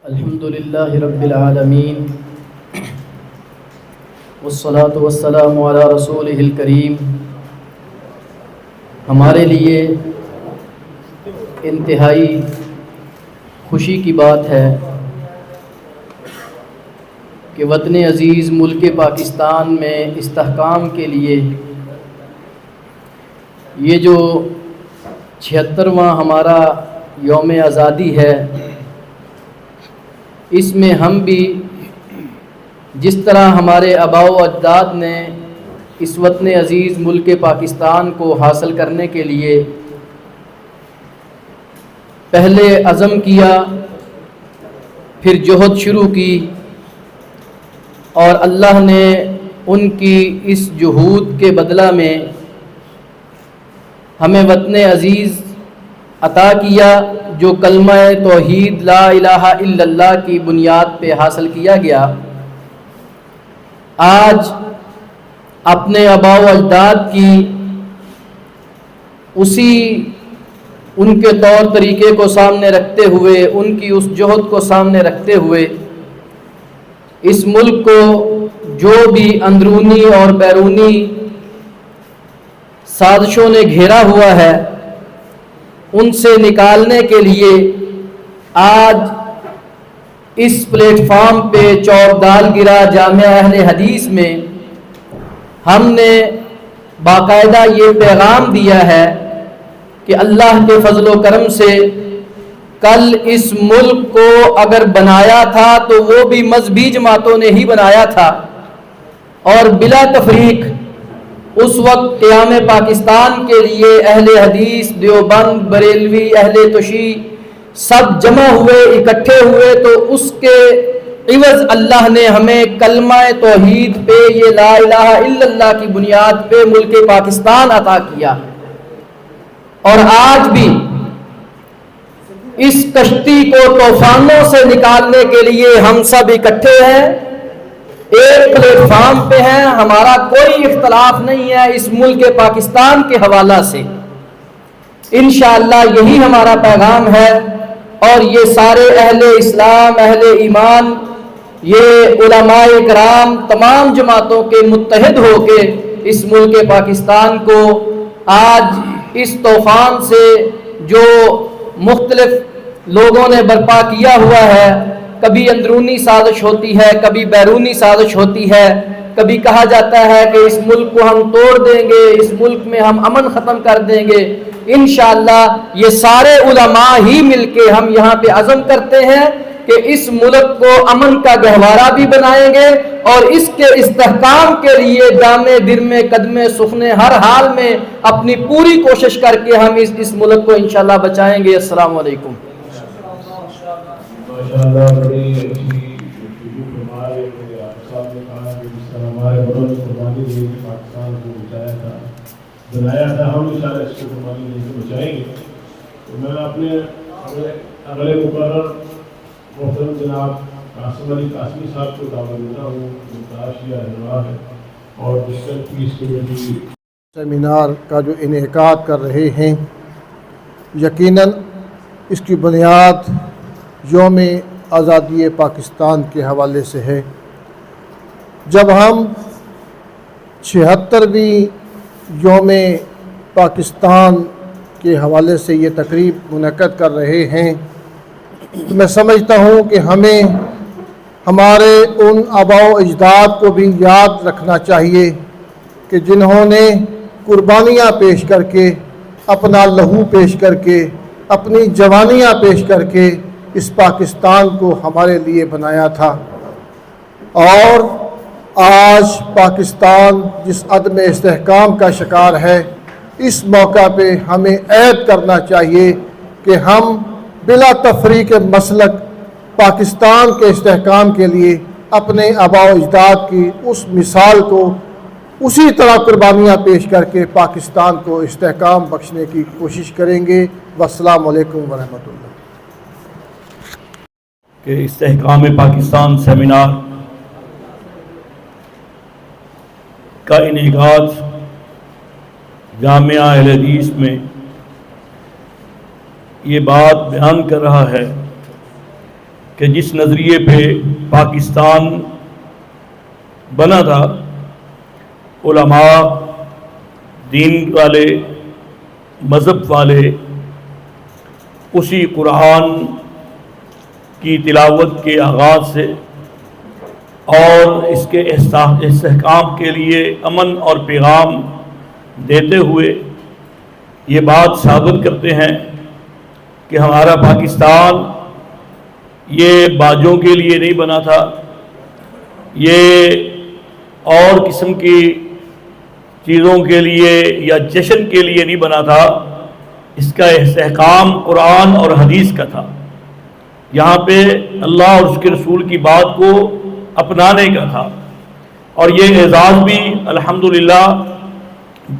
الحمدللہ رب العالمین والصلاة والسلام علی رسولہ الکریم۔ ہمارے لیے انتہائی خوشی کی بات ہے کہ وطن عزیز ملک پاکستان میں استحکام کے لیے یہ جو 76واں ہمارا یوم آزادی ہے، اس میں ہم بھی جس طرح ہمارے آباء و اجداد نے اس وطن عزیز ملک پاکستان کو حاصل کرنے کے لیے پہلے عزم کیا، پھر جہد شروع کی، اور اللہ نے ان کی اس جہود کے بدلہ میں ہمیں وطن عزیز عطا کیا، جو کلمہ توحید لا الہ الا اللہ کی بنیاد پہ حاصل کیا گیا۔ آج اپنے آباء و اجداد کی ان کے طور طریقے کو سامنے رکھتے ہوئے، ان کی اس جہد کو سامنے رکھتے ہوئے، اس ملک کو جو بھی اندرونی اور بیرونی سازشوں نے گھیرا ہوا ہے، ان سے نکالنے کے لیے آج اس پلیٹ فارم پہ چوک ڈال گرا جامعہ اہل حدیث میں ہم نے باقاعدہ یہ پیغام دیا ہے کہ اللہ کے فضل و کرم سے کل اس ملک کو اگر بنایا تھا تو وہ بھی مذہبی جماعتوں نے ہی بنایا تھا، اور بلا تفریق اس وقت قیام پاکستان کے لیے اہل حدیث، دیوبند، بریلوی، اہل توشیع سب جمع ہوئے، اکٹھے ہوئے، تو اس کے عوض اللہ نے ہمیں کلمہ توحید پہ، یہ لا الہ الا اللہ کی بنیاد پہ ملک پاکستان عطا کیا۔ اور آج بھی اس کشتی کو طوفانوں سے نکالنے کے لیے ہم سب اکٹھے ہیں، ایک پلیٹ فارم پہ ہیں، ہمارا کوئی اختلاف نہیں ہے اس ملک پاکستان کے حوالہ سے۔ انشاءاللہ یہی ہمارا پیغام ہے، اور یہ سارے اہل اسلام، اہل ایمان، یہ علماء کرام تمام جماعتوں کے متحد ہو کے اس ملک پاکستان کو آج اس طوفان سے جو مختلف لوگوں نے برپا کیا ہوا ہے، کبھی اندرونی سازش ہوتی ہے، کبھی بیرونی سازش ہوتی ہے، کبھی کہا جاتا ہے کہ اس ملک کو ہم توڑ دیں گے، اس ملک میں ہم امن ختم کر دیں گے۔ انشاءاللہ یہ سارے علماء ہی مل کے ہم یہاں پہ عزم کرتے ہیں کہ اس ملک کو امن کا گہوارہ بھی بنائیں گے، اور اس کے استحکام کے لیے جامع درمے قدمے سخنے ہر حال میں اپنی پوری کوشش کر کے ہم اس ملک کو انشاءاللہ بچائیں گے۔ السلام علیکم۔ ماشاءاللہ بڑی اچھی گفتگو فرما رہے تھے آپ صاحب نے کہا کہ جس طرح ہمارے بڑوں نے قربانی دی کہ پاکستان کو بچایا تھا، بنایا تھا، ہم انشاءاللہ اس کو قربانی دے کے بچائیں گے۔ تو میں اپنے اگلے مقرر محترم جناب قاسم علی قاسمی صاحب کو دعوت دیتا ہوں، متعاشیہ رہنما ہے اور ڈسٹرکٹ پیس کمیٹی سیمینار کا جو انعقاد کر رہے ہیں، یقیناً اس کی بنیاد یوم آزادی پاکستان کے حوالے سے ہے۔ جب ہم 76ویں یوم پاکستان کے حوالے سے یہ تقریب منعقد کر رہے ہیں، تو میں سمجھتا ہوں کہ ہمیں ہمارے ان آباء و اجداد کو بھی یاد رکھنا چاہیے کہ جنہوں نے قربانیاں پیش کر کے، اپنا لہو پیش کر کے، اپنی جوانیاں پیش کر کے اس پاکستان کو ہمارے لیے بنایا تھا۔ اور آج پاکستان جس عدم استحکام کا شکار ہے، اس موقع پہ ہمیں عہد کرنا چاہیے کہ ہم بلا تفریق مسلک پاکستان کے استحکام کے لیے اپنے آباء و اجداد کی اس مثال کو اسی طرح قربانیاں پیش کر کے پاکستان کو استحکام بخشنے کی کوشش کریں گے۔ والسلام علیکم ورحمۃ اللہ۔ کہ استحکام پاکستان سیمینار کا انعقاد جامعہ اہل حدیث میں یہ بات بیان کر رہا ہے کہ جس نظریے پہ پاکستان بنا تھا، علماء، دین والے، مذہب والے اسی قرآن کی تلاوت کے آغاز سے اور اس کے استحکام کے لیے امن اور پیغام دیتے ہوئے یہ بات ثابت کرتے ہیں کہ ہمارا پاکستان یہ باجوں کے لیے نہیں بنا تھا، یہ اور قسم کی چیزوں کے لیے یا جشن کے لیے نہیں بنا تھا، اس کا استحکام قرآن اور حدیث کا تھا، یہاں پہ اللہ اور اس کے رسول کی بات کو اپنانے کا تھا۔ اور یہ اعزاز بھی الحمدللہ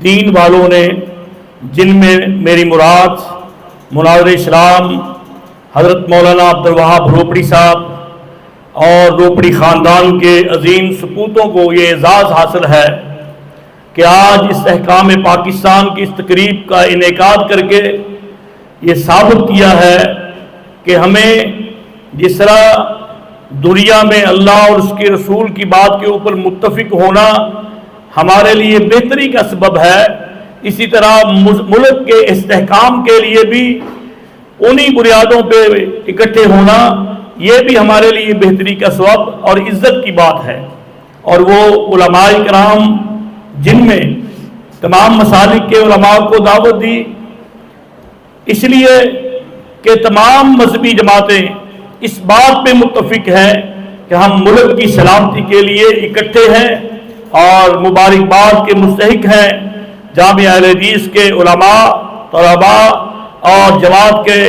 دین والوں نے، جن میں میری مراد مناظر اسلام حضرت مولانا عبدالوہاب روپڑی صاحب اور روپڑی خاندان کے عظیم سپوتوں کو یہ اعزاز حاصل ہے کہ آج استحکام پاکستان کی اس تقریب کا انعقاد کر کے یہ ثابت کیا ہے کہ ہمیں جس طرح دنیا میں اللہ اور اس کے رسول کی بات کے اوپر متفق ہونا ہمارے لیے بہتری کا سبب ہے، اسی طرح ملک کے استحکام کے لیے بھی انہی بنیادوں پہ اکٹھے ہونا یہ بھی ہمارے لیے بہتری کا سبب اور عزت کی بات ہے۔ اور وہ علماء کرام جن میں تمام مسالک کے علماء کو دعوت دی، اس لیے کہ تمام مذہبی جماعتیں اس بات پہ متفق ہیں کہ ہم ملک کی سلامتی کے لیے اکٹھے ہیں اور مبارکباد کے مستحق ہیں۔ جامعہ اہل حدیث کے علماء، طلباء اور جماعت کے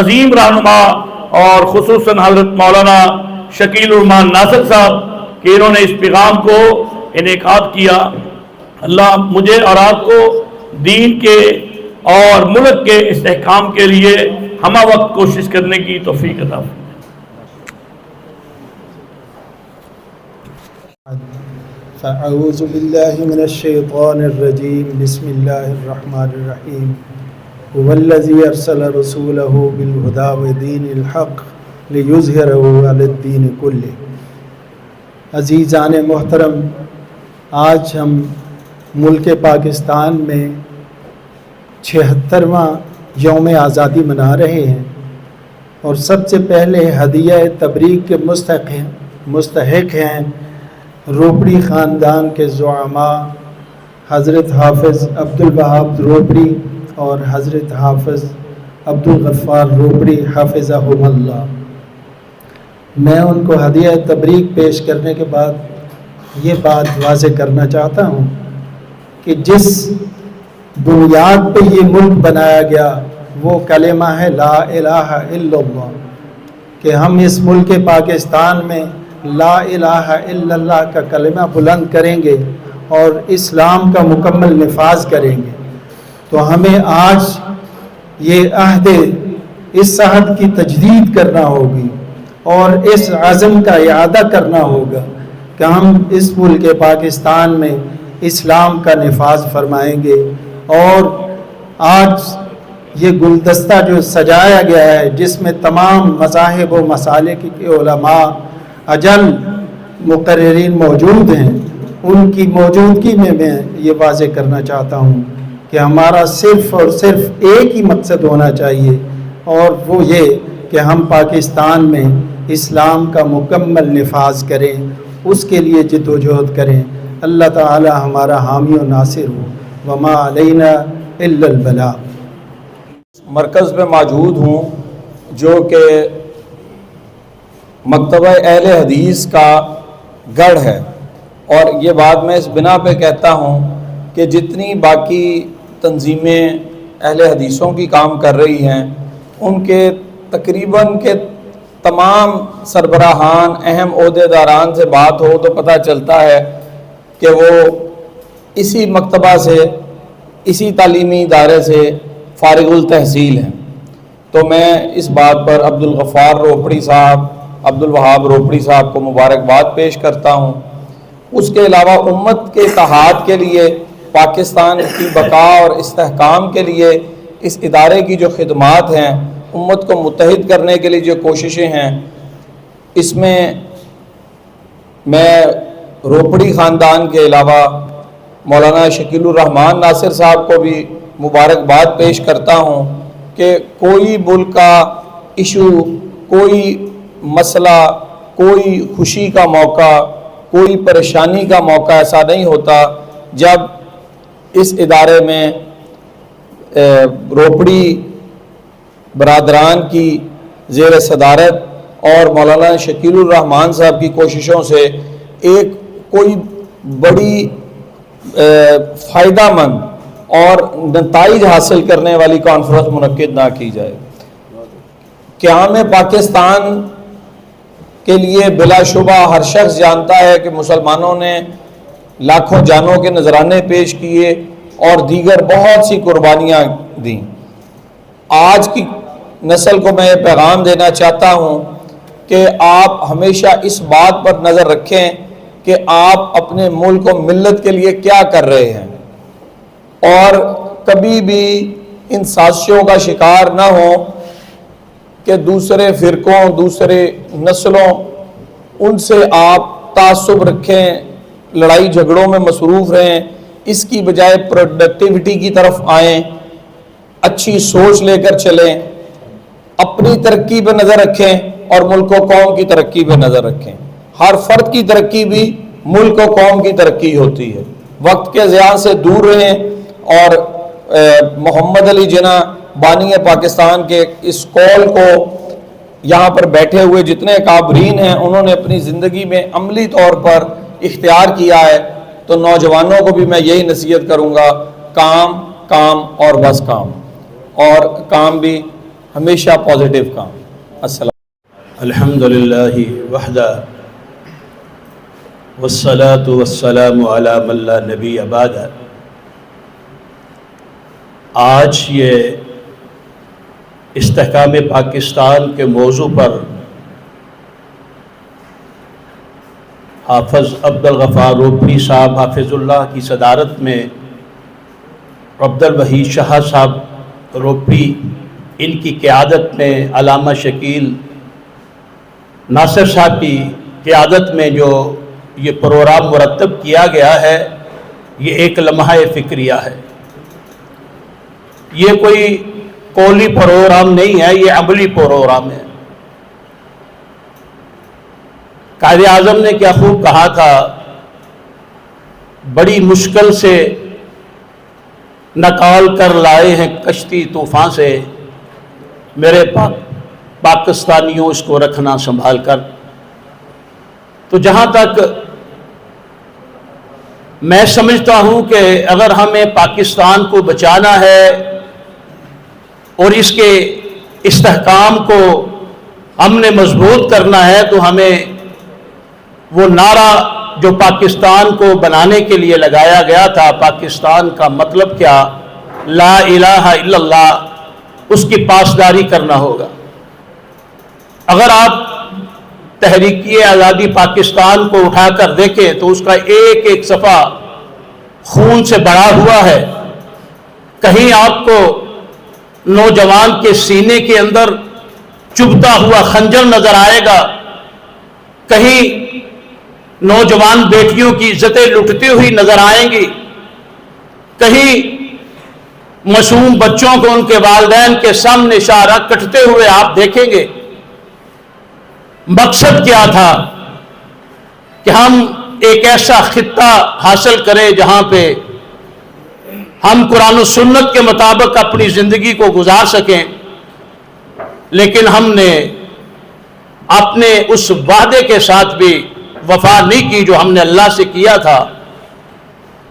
عظیم رہنما اور خصوصاً حضرت مولانا شکیل الرحمان ناصر صاحب کہ انہوں نے اس پیغام کو انعقاد کیا۔ اللہ مجھے اور آپ کو دین کے اور ملک کے استحکام کے لیے ہمہ وقت کوشش کرنے کی توفیق عطا فرمائے۔ فاعوذ باللہ من الشیطان الرجیم، بسم اللہ الرحمن الرحیم۔ هو الذی ارسل رسولہ بالہدی ودین الحق لیظہرہ علی الدین کلہ۔ عزیزان محترم، آج ہم ملک پاکستان میں 76واں یوم آزادی منا رہے ہیں، اور سب سے پہلے ہدیہ تبریک کے مستحق ہیں روپڑی خاندان کے زعماء حضرت حافظ عبدالوہاب روپڑی اور حضرت حافظ عبدالغفار روپڑی حافظہم اللہ۔ میں ان کو ہدیہ تبریک پیش کرنے کے بعد یہ بات واضح کرنا چاہتا ہوں کہ جس بنیاد پہ یہ ملک بنایا گیا وہ کلمہ ہے لا الہ الا اللہ، کہ ہم اس ملک پاکستان میں لا الہ الا اللہ کا کلمہ بلند کریں گے اور اسلام کا مکمل نفاذ کریں گے۔ تو ہمیں آج یہ عہد، اس عہد کی تجدید کرنا ہوگی اور اس عزم کا اعادہ کرنا ہوگا کہ ہم اس ملک پاکستان میں اسلام کا نفاذ فرمائیں گے۔ اور آج یہ گلدستہ جو سجایا گیا ہے، جس میں تمام مذاہب و مسالک کے علماء اجل مقررین موجود ہیں، ان کی موجودگی میں میں یہ واضح کرنا چاہتا ہوں کہ ہمارا صرف اور صرف ایک ہی مقصد ہونا چاہیے، اور وہ یہ کہ ہم پاکستان میں اسلام کا مکمل نفاذ کریں، اس کے لیے جد و جہد کریں۔ اللہ تعالی ہمارا حامی و ناصر ہو۔ وما علینا الا البلاغ۔ مرکز میں موجود ہوں جو کہ مکتبہ اہل حدیث کا گڑھ ہے، اور یہ بات میں اس بنا پہ کہتا ہوں کہ جتنی باقی تنظیمیں اہل حدیثوں کی کام کر رہی ہیں، ان کے تقریباً کے تمام سربراہان، اہم عہدیداران سے بات ہو تو پتہ چلتا ہے کہ وہ اسی مکتبہ سے، اسی تعلیمی ادارے سے فارغ التحصیل ہیں۔ تو میں اس بات پر عبدالغفار روپڑی صاحب، عبدالوہاب روپڑی صاحب کو مبارکباد پیش کرتا ہوں۔ اس کے علاوہ امت کے اتحاد کے لیے، پاکستان کی بقا اور استحکام کے لیے اس ادارے کی جو خدمات ہیں، امت کو متحد کرنے کے لیے جو کوششیں ہیں، اس میں میں روپڑی خاندان کے علاوہ مولانا شکیل الرحمان ناصر صاحب کو بھی مبارکباد پیش کرتا ہوں کہ کوئی ملک کا ایشو، کوئی مسئلہ، کوئی خوشی کا موقع، کوئی پریشانی کا موقع ایسا نہیں ہوتا جب اس ادارے میں روپڑی برادران کی زیر صدارت اور مولانا شکیل الرحمان صاحب کی کوششوں سے ایک کوئی بڑی فائدہ مند اور نتائج حاصل کرنے والی کانفرنس منعقد نہ کی جائے۔ قیام پاکستان کے لیے بلا شبہ ہر شخص جانتا ہے کہ مسلمانوں نے لاکھوں جانوں کے نذرانے پیش کیے اور دیگر بہت سی قربانیاں دیں۔ آج کی نسل کو میں یہ پیغام دینا چاہتا ہوں کہ آپ ہمیشہ اس بات پر نظر رکھیں کہ آپ اپنے ملک و ملت کے لیے کیا کر رہے ہیں، اور کبھی بھی ان سازشوں کا شکار نہ ہوں کہ دوسرے فرقوں، دوسرے نسلوں، ان سے آپ تعصب رکھیں، لڑائی جھگڑوں میں مصروف رہیں۔ اس کی بجائے پروڈکٹیوٹی کی طرف آئیں، اچھی سوچ لے کر چلیں، اپنی ترقی پہ نظر رکھیں اور ملک و قوم کی ترقی پہ نظر رکھیں۔ ہر فرد کی ترقی بھی ملک و قوم کی ترقی ہوتی ہے۔ وقت کے ضیاع سے دور رہیں اور محمد علی جناح بانی پاکستان کے اس قول کو یہاں پر بیٹھے ہوئے جتنے کابرین ہیں انہوں نے اپنی زندگی میں عملی طور پر اختیار کیا ہے، تو نوجوانوں کو بھی میں یہی نصیحت کروں گا، کام کام اور بس کام، اور کام بھی ہمیشہ پازیٹیو کام۔ السلام۔ الحمدللہ وحدہ والصلاة والسلام علی من لا نبی بعدہ۔ آج یہ استحکام پاکستان کے موضوع پر حافظ عبدالغفار روپڑی صاحب حافظ اللہ کی صدارت میں عبدالوحید شاہ صاحب روپڑی، ان کی قیادت میں علامہ شکیل ناصر صاحب کی قیادت میں جو یہ پروگرام مرتب کیا گیا ہے، یہ ایک لمحہ فکریہ ہے۔ یہ کوئی قولی پروگرام نہیں ہے، یہ عملی پروگرام ہے۔ قائد اعظم نے کیا خوب کہا تھا، بڑی مشکل سے نکال کر لائے ہیں کشتی طوفان سے، میرے پاکستانیوں اس کو رکھنا سنبھال کر۔ تو جہاں تک میں سمجھتا ہوں کہ اگر ہمیں پاکستان کو بچانا ہے اور اس کے استحکام کو ہم نے مضبوط کرنا ہے، تو ہمیں وہ نعرہ جو پاکستان کو بنانے کے لیے لگایا گیا تھا، پاکستان کا مطلب کیا، لا الہ الا اللہ، اس کی پاسداری کرنا ہوگا۔ اگر آپ تحریک آزادی پاکستان کو اٹھا کر دیکھیں تو اس کا ایک ایک صفحہ خون سے بھرا ہوا ہے۔ کہیں آپ کو نوجوان کے سینے کے اندر چبھتا ہوا خنجر نظر آئے گا، کہیں نوجوان بیٹیوں کی عزتیں لٹتی ہوئی نظر آئیں گی، کہیں معصوم بچوں کو ان کے والدین کے سامنے اشارہ کٹتے ہوئے آپ دیکھیں گے۔ مقصد کیا تھا کہ ہم ایک ایسا خطہ حاصل کریں جہاں پہ ہم قرآن و سنت کے مطابق اپنی زندگی کو گزار سکیں، لیکن ہم نے اپنے اس وعدے کے ساتھ بھی وفا نہیں کی جو ہم نے اللہ سے کیا تھا،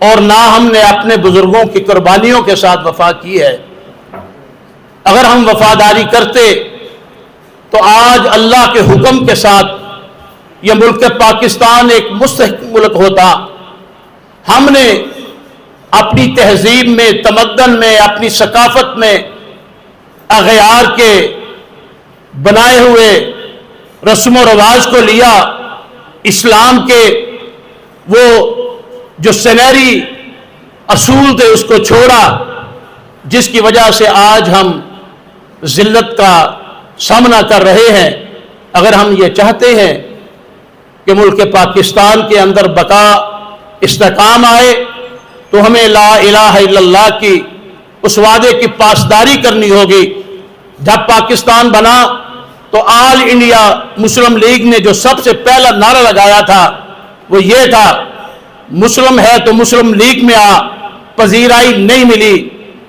اور نہ ہم نے اپنے بزرگوں کی قربانیوں کے ساتھ وفا کی ہے۔ اگر ہم وفاداری کرتے تو آج اللہ کے حکم کے ساتھ یہ ملک پاکستان ایک مستحکم ملک ہوتا۔ ہم نے اپنی تہذیب میں، تمدن میں، اپنی ثقافت میں اغیار کے بنائے ہوئے رسم و رواج کو لیا، اسلام کے وہ جو سنہری اصول تھے اس کو چھوڑا، جس کی وجہ سے آج ہم ذلت کا سامنا کر رہے ہیں۔ اگر ہم یہ چاہتے ہیں کہ ملک پاکستان کے اندر بقا استحکام آئے تو ہمیں لا الہ الا اللہ کی اس وعدے کی پاسداری کرنی ہوگی۔ جب پاکستان بنا تو آل انڈیا مسلم لیگ نے جو سب سے پہلا نعرہ لگایا تھا وہ یہ تھا، مسلم ہے تو مسلم لیگ میں آ، پذیرائی نہیں ملی۔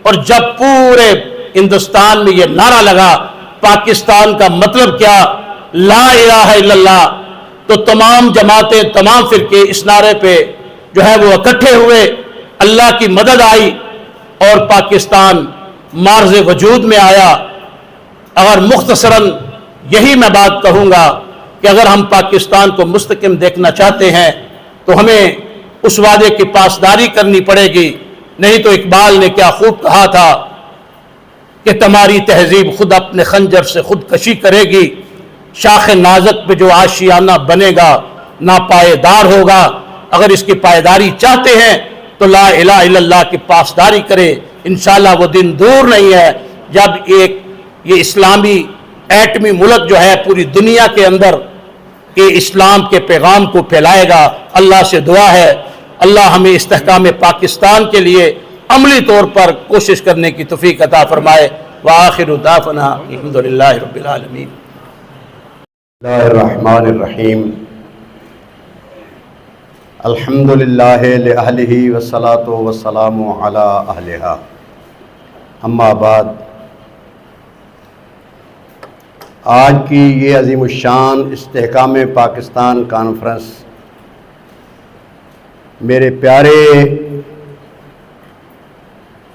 اور جب پورے ہندوستان میں یہ نعرہ لگا پاکستان کا مطلب کیا، لا الہ الا اللہ، تو تمام جماعتیں، تمام فرقے اس نعرے پہ جو ہے وہ اکٹھے ہوئے، اللہ کی مدد آئی اور پاکستان معرض وجود میں آیا۔ اگر مختصراً یہی میں بات کہوں گا کہ اگر ہم پاکستان کو مستحکم دیکھنا چاہتے ہیں تو ہمیں اس وعدے کی پاسداری کرنی پڑے گی، نہیں تو اقبال نے کیا خوب کہا تھا کہ تمہاری تہذیب خود اپنے خنجر سے خودکشی کرے گی، شاخ نازک پہ جو آشیانہ بنے گا ناپائیدار ہوگا۔ اگر اس کی پائیداری چاہتے ہیں تو لا الہ الا اللہ کی پاسداری کرے، انشاءاللہ وہ دن دور نہیں ہے جب یہ اسلامی ایٹمی ملک جو ہے پوری دنیا کے اندر کہ اسلام کے پیغام کو پھیلائے گا۔ اللہ سے دعا ہے اللہ ہمیں استحکام پاکستان کے لیے عملی طور پر کوشش کرنے کی توفیق عطا فرمائے۔ وآخر دعوانا الحمدللہ رب العالمین۔ بسم اللہ الرحمن الرحیم۔ الحمدللہ لأہلہ والصلاة والسلام علی اہلہا، اما بعد، آج کی یہ عظیم الشان استحکام پاکستان کانفرنس میرے پیارے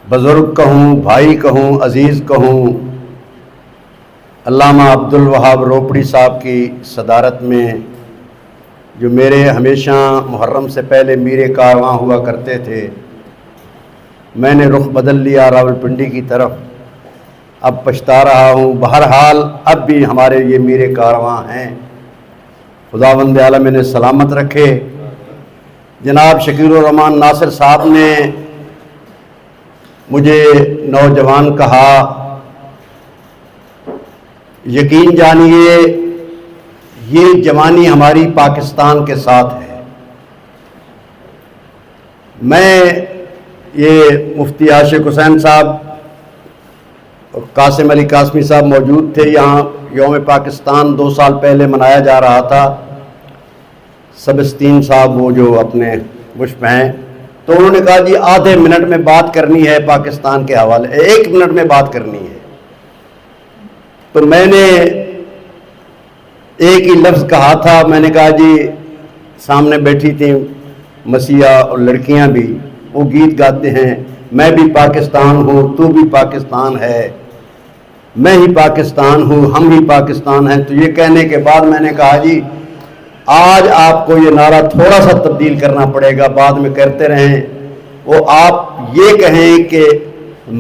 بزرگ کہوں، بھائی کہوں، عزیز کہوں، علامہ عبدالوہاب روپڑی صاحب کی صدارت میں، جو میرے ہمیشہ محرم سے پہلے میرے کارواں ہوا کرتے تھے، میں نے رخ بدل لیا راولپنڈی کی طرف، اب پچھتا رہا ہوں۔ بہرحال اب بھی ہمارے یہ میرے کارواں ہیں، خداوند عالم انہیں سلامت رکھے۔ جناب شکیل الرحمان ناصر صاحب نے مجھے نوجوان کہا، یقین جانیے یہ جوانی ہماری پاکستان کے ساتھ ہے۔ میں یہ مفتی عاشق حسین صاحب، قاسم علی قاسمی صاحب موجود تھے یہاں، یوم پاکستان 2 سال پہلے منایا جا رہا تھا، سبستین صاحب وہ جو اپنے مشپ ہیں، تو انہوں نے کہا جی آدھے منٹ میں بات کرنی ہے پاکستان کے حوالے، 1 منٹ میں بات کرنی ہے۔ تو میں نے ایک ہی لفظ کہا تھا، میں نے کہا جی سامنے بیٹھی تھیں مسیحا اور لڑکیاں بھی، وہ گیت گاتے ہیں، میں بھی پاکستان ہوں، تو بھی پاکستان ہے، میں ہی پاکستان ہوں، ہم بھی پاکستان ہیں۔ تو یہ کہنے کے بعد میں نے کہا جی آج آپ کو یہ نعرہ تھوڑا سا تبدیل کرنا پڑے گا، بعد میں کرتے رہیں، وہ آپ یہ کہیں کہ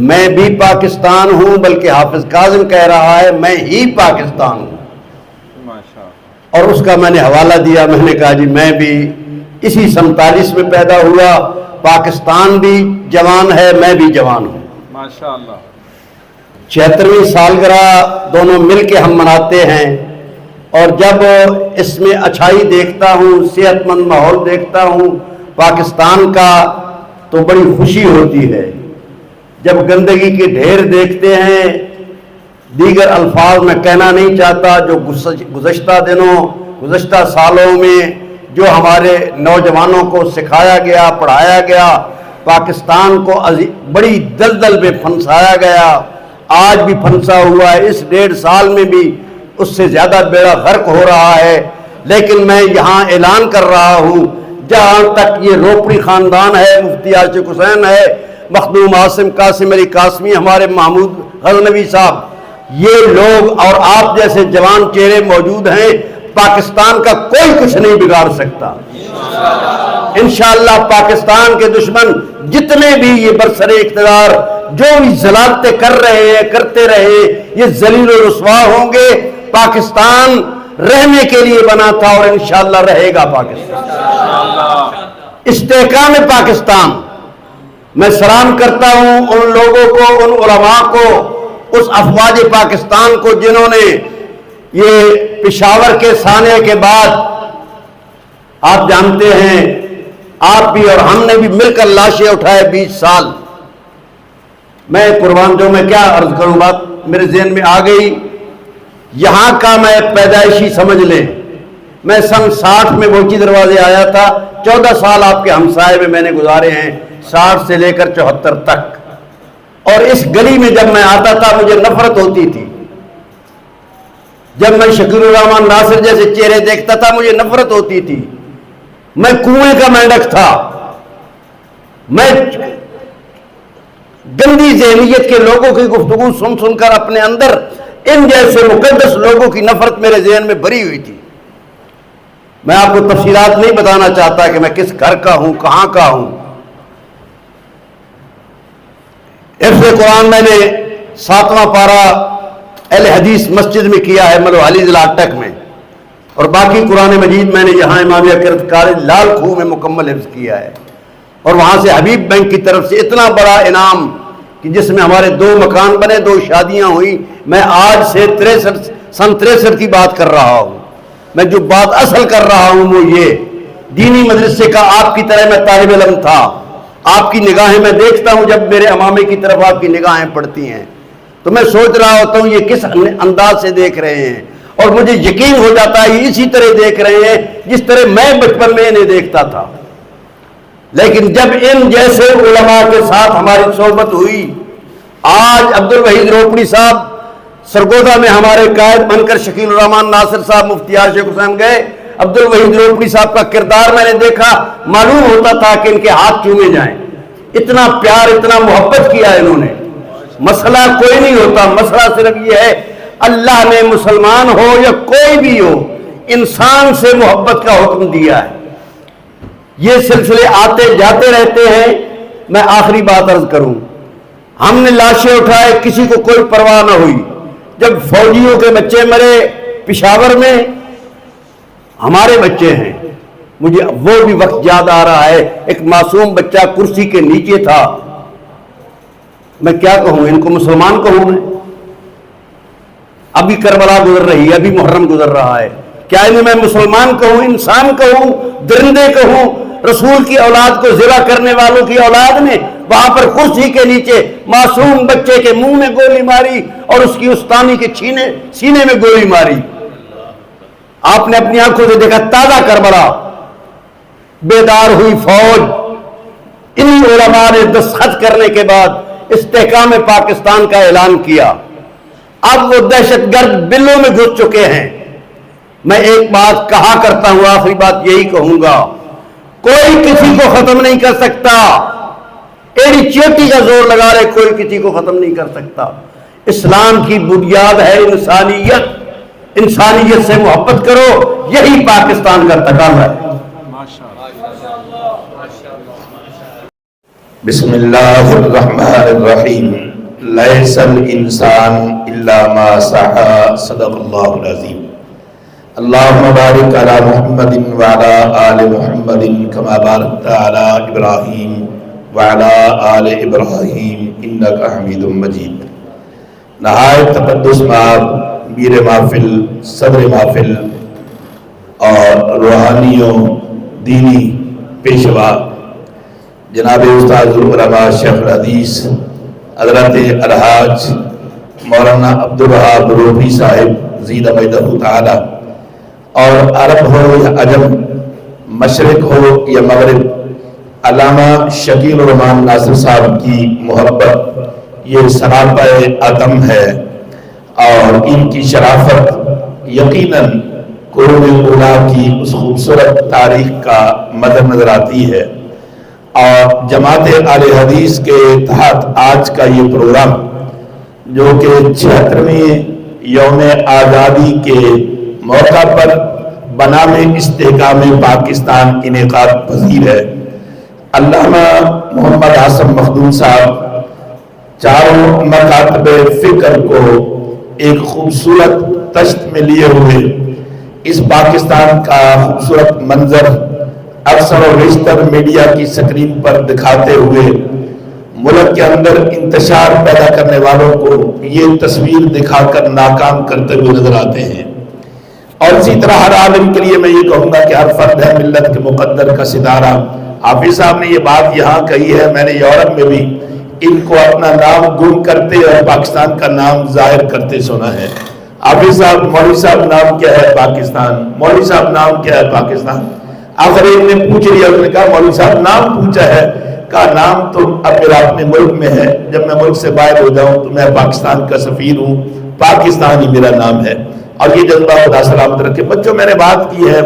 میں بھی پاکستان ہوں، بلکہ حافظ کاظم کہہ رہا ہے میں ہی پاکستان ہوں، اور اس کا میں نے حوالہ دیا۔ میں نے کہا جی میں بھی اسی 47 میں پیدا ہوا، پاکستان بھی جوان ہے، میں بھی جوان ہوں۔ ماشاءاللہ 76ویں سالگرہ دونوں مل کے ہم مناتے ہیں، اور جب اس میں اچھائی دیکھتا ہوں، صحت مند ماحول دیکھتا ہوں پاکستان کا، تو بڑی خوشی ہوتی ہے۔ جب گندگی کے ڈھیر دیکھتے ہیں، دیگر الفاظ میں کہنا نہیں چاہتا، جو گزشتہ دنوں، گزشتہ سالوں میں جو ہمارے نوجوانوں کو سکھایا گیا، پڑھایا گیا، پاکستان کو بڑی دلدل میں پھنسایا گیا، آج بھی پھنسا ہوا ہے، اس 1.5 سال میں بھی اس سے زیادہ بیڑا غرق ہو رہا ہے۔ لیکن میں یہاں اعلان کر رہا ہوں، جہاں تک یہ روپڑی خاندان ہے، مفتی عاشق حسین ہے، مخدوم عاصم قاسم علی قاسمی، ہمارے محمود غزنوی صاحب، یہ لوگ اور آپ جیسے جوان چہرے موجود ہیں، پاکستان کا کوئی کچھ نہیں بگاڑ سکتا۔ انشاءاللہ پاکستان کے دشمن جتنے بھی یہ برسر اقتدار جو بھی ذلالتیں کر رہے ہیں، کرتے رہے، یہ ذلیل و رسوا ہوں گے۔ پاکستان رہنے کے لیے بنا تھا اور انشاءاللہ رہے گا پاکستان۔ استحکام پاکستان، میں سلام کرتا ہوں ان لوگوں کو، ان علماء کو، اس افواج پاکستان کو جنہوں نے یہ پشاور کے سانحے کے بعد آپ جانتے ہیں، آپ بھی اور ہم نے بھی مل کر لاشیں اٹھائے 20 سال۔ میں قربان جو میں کیا عرض کروں، بات میرے ذہن میں آ گئی، یہاں کا میں پیدائشی سمجھ لیں، میں سن 60 میں بوچی دروازے آیا تھا، 14 سال آپ کے ہمسائے میں میں نے گزارے ہیں، 60 سے لے کر 74 تک، اور اس گلی میں جب میں آتا تھا مجھے نفرت ہوتی تھی۔ جب میں شکیل الرحمان ناصر جیسے چہرے دیکھتا تھا مجھے نفرت ہوتی تھی۔ میں کنویں کا مینڈک تھا، میں گندی ذہنیت کے لوگوں کی گفتگو سن سن کر اپنے اندر ان جیسے مقدس لوگوں کی نفرت میرے ذہن میں بھری ہوئی تھی۔ میں آپ کو تفصیلات نہیں بتانا چاہتا کہ میں کس گھر کا ہوں، کہاں کا ہوں۔ حفظ قرآن میں نے 7واں پارہ اہل حدیث مسجد میں کیا ہے، ملو علی ضلع اٹک میں، اور باقی قرآن مجید میں نے یہاں امامیہ کرت کالج لال کھوہ میں مکمل حفظ کیا ہے، اور وہاں سے حبیب بینک کی طرف سے اتنا بڑا انعام کہ جس میں ہمارے 2 مکان بنے، 2 شادیاں ہوئی۔ میں آج سے سن 63 کی بات کر رہا ہوں۔ میں جو بات اصل کر رہا ہوں وہ یہ، دینی مدرسے کا آپ کی طرح میں طالب علم تھا۔ آپ کی نگاہیں میں دیکھتا ہوں، جب میرے امامے کی طرف آپ کی نگاہیں پڑتی ہیں تو میں سوچ رہا ہوتا ہوں یہ کس انداز سے دیکھ رہے ہیں، اور مجھے یقین ہو جاتا ہے یہ اسی طرح دیکھ رہے ہیں جس طرح میں بچپن میں انہیں دیکھتا تھا۔ لیکن جب ان جیسے علماء کے ساتھ ہماری صحبت ہوئی، آج عبد الوحید روپڑی صاحب سرگودا میں ہمارے قائد بن کر شکیل الرحمان ناصر صاحب مفتی عاشق حسین گئے، عبد الوحید روپڑی صاحب کا کردار میں نے دیکھا، معلوم ہوتا تھا کہ ان کے ہاتھ چومے جائیں۔ اتنا پیار، اتنا محبت کیا انہوں نے۔ مسئلہ کوئی نہیں ہوتا، مسئلہ صرف یہ ہے اللہ نے مسلمان ہو یا کوئی بھی ہو انسان سے محبت کا حکم دیا ہے۔ یہ سلسلے آتے جاتے رہتے ہیں۔ میں آخری بات عرض کروں، ہم نے لاشیں اٹھائے، کسی کو کوئی پرواہ نہ ہوئی۔ جب فوجیوں کے بچے مرے پشاور میں، ہمارے بچے ہیں، مجھے وہ بھی وقت یاد آ رہا ہے، ایک معصوم بچہ کرسی کے نیچے تھا۔ میں کیا کہوں، ان کو مسلمان کہوں میں؟ ابھی کربلا گزر رہی ہے، ابھی محرم گزر رہا ہے، کیا انہیں میں مسلمان کہوں، انسان کہوں، درندے کہوں؟ رسول کی اولاد کو ذبح کرنے والوں کی اولاد نے وہاں پر کرسی کے نیچے معصوم بچے کے منہ میں گولی ماری اور اس کی استانی کے سینے میں گولی ماری۔ آپ نے اپنی آنکھوں سے دیکھا، تازہ کربلا، بیدار ہوئی فوج۔ انہی علماء نے دستخط کرنے کے بعد استحکام پاکستان کا اعلان کیا۔ اب وہ دہشت گرد بلوں میں گھس چکے ہیں۔ میں ایک بات کہا کرتا ہوں، آخری بات یہی کہوں گا، کوئی کسی کو ختم نہیں کر سکتا۔ ایڑی چیٹی کا زور لگا رہے، کوئی کسی کو ختم نہیں کر سکتا۔ اسلام کی بنیاد ہے انسانیت، انسانیت سے محبت کرو، یہی پاکستان کا تقاضا ہے۔ بسم اللہ الرحمن الرحیم، لیس الانسان الا ما سعى، صدق اللہ العظیم۔ اللہم بارک علی محمد وعلی آل محمد کما بارکت علی ابراہیم وعلی آل ابراہیم انک حمید مجید۔ نہایت تقدس مآب میر محفل، صدر محفل اور روحانیوں، دینی پیشوا جناب استاد العلماء شیخ الحدیث حضرت الحاج مولانا عبدالوہاب روپڑی صاحب زید مجدہ تعالی، اور عرب ہو یا عجم، مشرق ہو یا مغرب، علامہ شکیل الرحمان ناصر صاحب کی محبت یہ سراپا عدم ہے، اور ان کی شرافت یقیناً قرون اولیٰ کی اس خوبصورت تاریخ کا مد نظر آتی ہے۔ اور جماعت اہل حدیث کے تحت آج کا یہ پروگرام جو کہ 76ویں یوم آزادی کے موقع پر بنام استحکام پاکستان انعقاد پذیر ہے۔ علامہ محمد عاصم مخدوم صاحب چاروں مکاتب فکر کو ایک خوبصورت تشت میں لیے ہوئے اس پاکستان کا خوبصورت منظر اکثر و بیشتر میڈیا کی سکرین پر دکھاتے ہوئے ملک کے اندر انتشار پیدا کرنے والوں کو یہ تصویر دکھا کر ناکام کرتے ہوئے نظر آتے ہیں۔ اور اسی طرح ہر عالم کے لیے میں یہ کہوں گا کہ ہر فرد ہے ملت کے مقدر کا ستارہ. حافظ صاحب نے یہ بات یہاں کہی ہے, میں نے یورپ میں بھی ان کو اپنا نام گم کرتے اور پاکستان کا نام ظاہر کرتے سنا ہے. حافظ صاحب, مولوی صاحب نام کیا ہے پاکستان, مولوی صاحب نام کیا ہے پاکستان. آخر ایک نے پوچھ لیا, اس نے کہا مولوی صاحب نام پوچھا ہے, کہا نام تو اب میرا اپنے ملک میں ہے, جب میں ملک سے باہر ہو جاؤں تو میں پاکستان کا سفیر ہوں, پاکستان ہی میرا نام ہے. اور یہ جذبہ خدا سلامت رکھے. بچوں میں نے بات کی ہے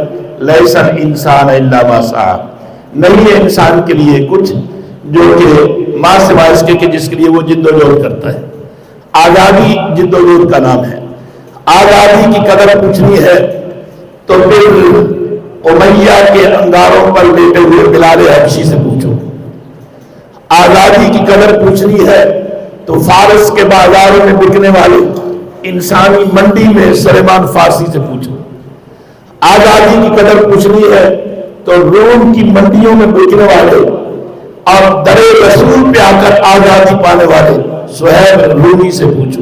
لیس الانسان الا ما سعى, نہیں ہے انسان کے لیے کچھ جو کہ ماں سوائے اس کے کہ جس کے لیے وہ جد و جہد کرتا ہے. آزادی جد و جہد کا نام ہے. آزادی کی قدر پوچھنی ہے تو پھر امیہ کے انگاروں پر لیٹے ہوئے بلال حبشی سے پوچھو. آزادی کی قدر پوچھنی ہے تو فارس کے بازاروں میں بکنے والے انسانی منڈی میں سلیمان فارسی سے پوچھو. آزادی کی قدر پوچھنی ہے تو روم کی منڈیوں میں بکنے والے اور در رسول پہ آ کر آزادی پانے والے سہیب رومی سے پوچھو.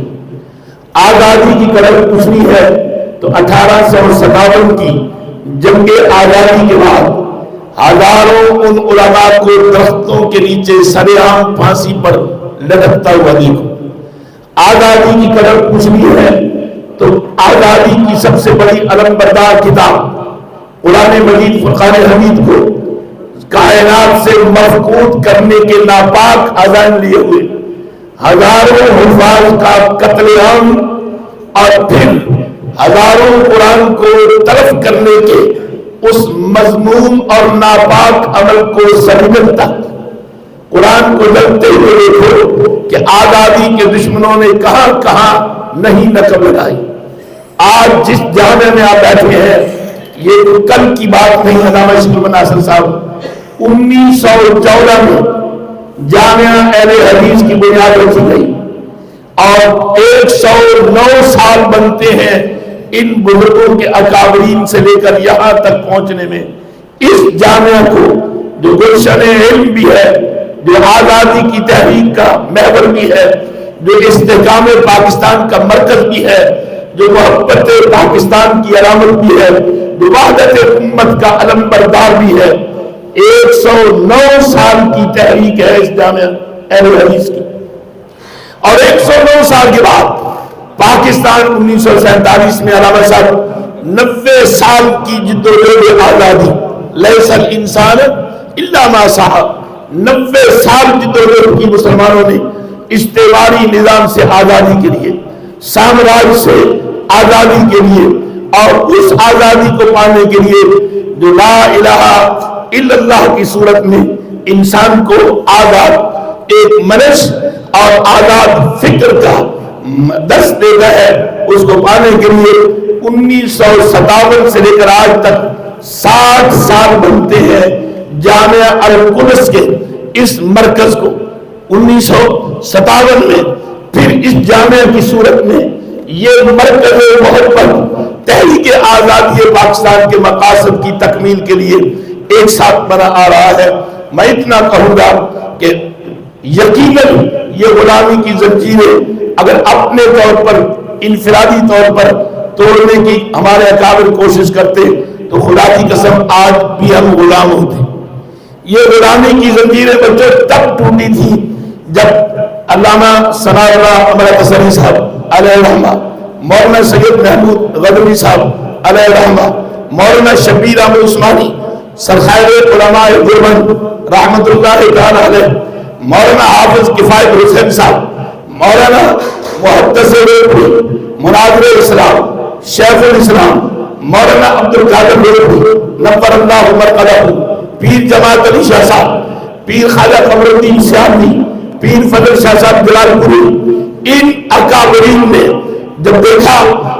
آزادی کی قدر پوچھنی ہے تو 1857 کی جنگ آزادی کے بعد ہزاروں ان علماء کو درختوں کے نیچے سر عام پھانسی پر لٹکتا ہوا دیکھو. آزادی کی قدر پوچھنی ہے تو آزادی کی سب سے بڑی علم بردار کتاب قرآن مجید فرقان حمید کو کائنات سے مفقود کرنے کے ناپاک عزائم لیے ہوئے ہزاروں حفاظ کا قتل عام اور پھر ہزاروں قرآن کو تلف کرنے کے اس مذموم اور ناپاک عمل کو سمجھن تک قرآن کو جلتے ہوئے دیکھو کہ آزادی کے دشمنوں نے کہاں کہاں نہیں نقب لگائی. آج جس جامعہ میں آپ بیٹھے ہیں یہ کل کی بات نہیں. علامہ اشرف ناصر صاحب 1914 میں جامعہ اہل حدیث کی بنیاد رکھی گئی اور 109 سال بنتے ہیں ان بزرگوں کے اکابرین سے لے کر یہاں تک پہنچنے میں. اس جامعہ کو جو گلشن علم بھی ہے, جو آزادی کی تحریک کا محور بھی ہے, جو استحکام پاکستان کا مرکز بھی ہے, جو محبت پاکستان کی علامت بھی ہے, جو وحدت امت کا علم بردار بھی ہے, 109 سال کی تحریک ہے اس جامعہ اہل حدیث کی. اور 109 سال کے بعد پاکستان 1947 میں علامہ صاحب 90 سال کی جد و جہد آزادی لیس الانسان الا ما سعى, 90 سال جد و جہد کی مسلمانوں نے استعماری نظام سے آزادی کے لیے, سامراج سے آزادی کے لیے اور اس آزادی کو پانے کے لیے جو لا الہ الا اللہ کی صورت میں انسان کو آزاد ایک منش اور آزاد فکر کا دست دیتا ہے, اس کو پانے کے لیے 1957 سے لے کر آج تک 60 سال بنتے ہیں جامعہ القدس کے اس مرکز کو. 1957 میں پھر اس جامعہ کی صورت میں یہ مرکز محبت تحریک آزادی پاکستان کے مقاصد کی تکمیل کے لیے ایک ساتھ بنا آ رہا ہے. میں اتنا کہوں گا کہ یقیناً یہ غلامی کی زنجیریں اگر اپنے طور پر انفرادی طور پر توڑنے کی ہمارے اکابر کوشش کرتے تو خدا کی قسم آج بھی ہم غلام ہوتے. یہ غلامی کی زنجیریں بچوں تب ٹوٹی تھی جب علامہ ثناء اللہ امرت حسنی صاحب علیہ رحمہ, مولانا سید محمود غدوی صاحب علیہ رحمہ, مولانا شبیر احمد عثمانی سرخائر علماء دیوبند رحمت اللہ تعالی علیہ, مولانا حافظ کفایت حسین صاحب, مولانا محدث مناظر اسلام شیخ الاسلام مولانا عبد القادر نور اللہ مرقدہ, پیر جماعت علی شاہ صاحب, پیر خواجہ قمر الدین سیامی, پیر فضل شاہ صاحب جلال پوری, ان اکابرین نے جب دیکھا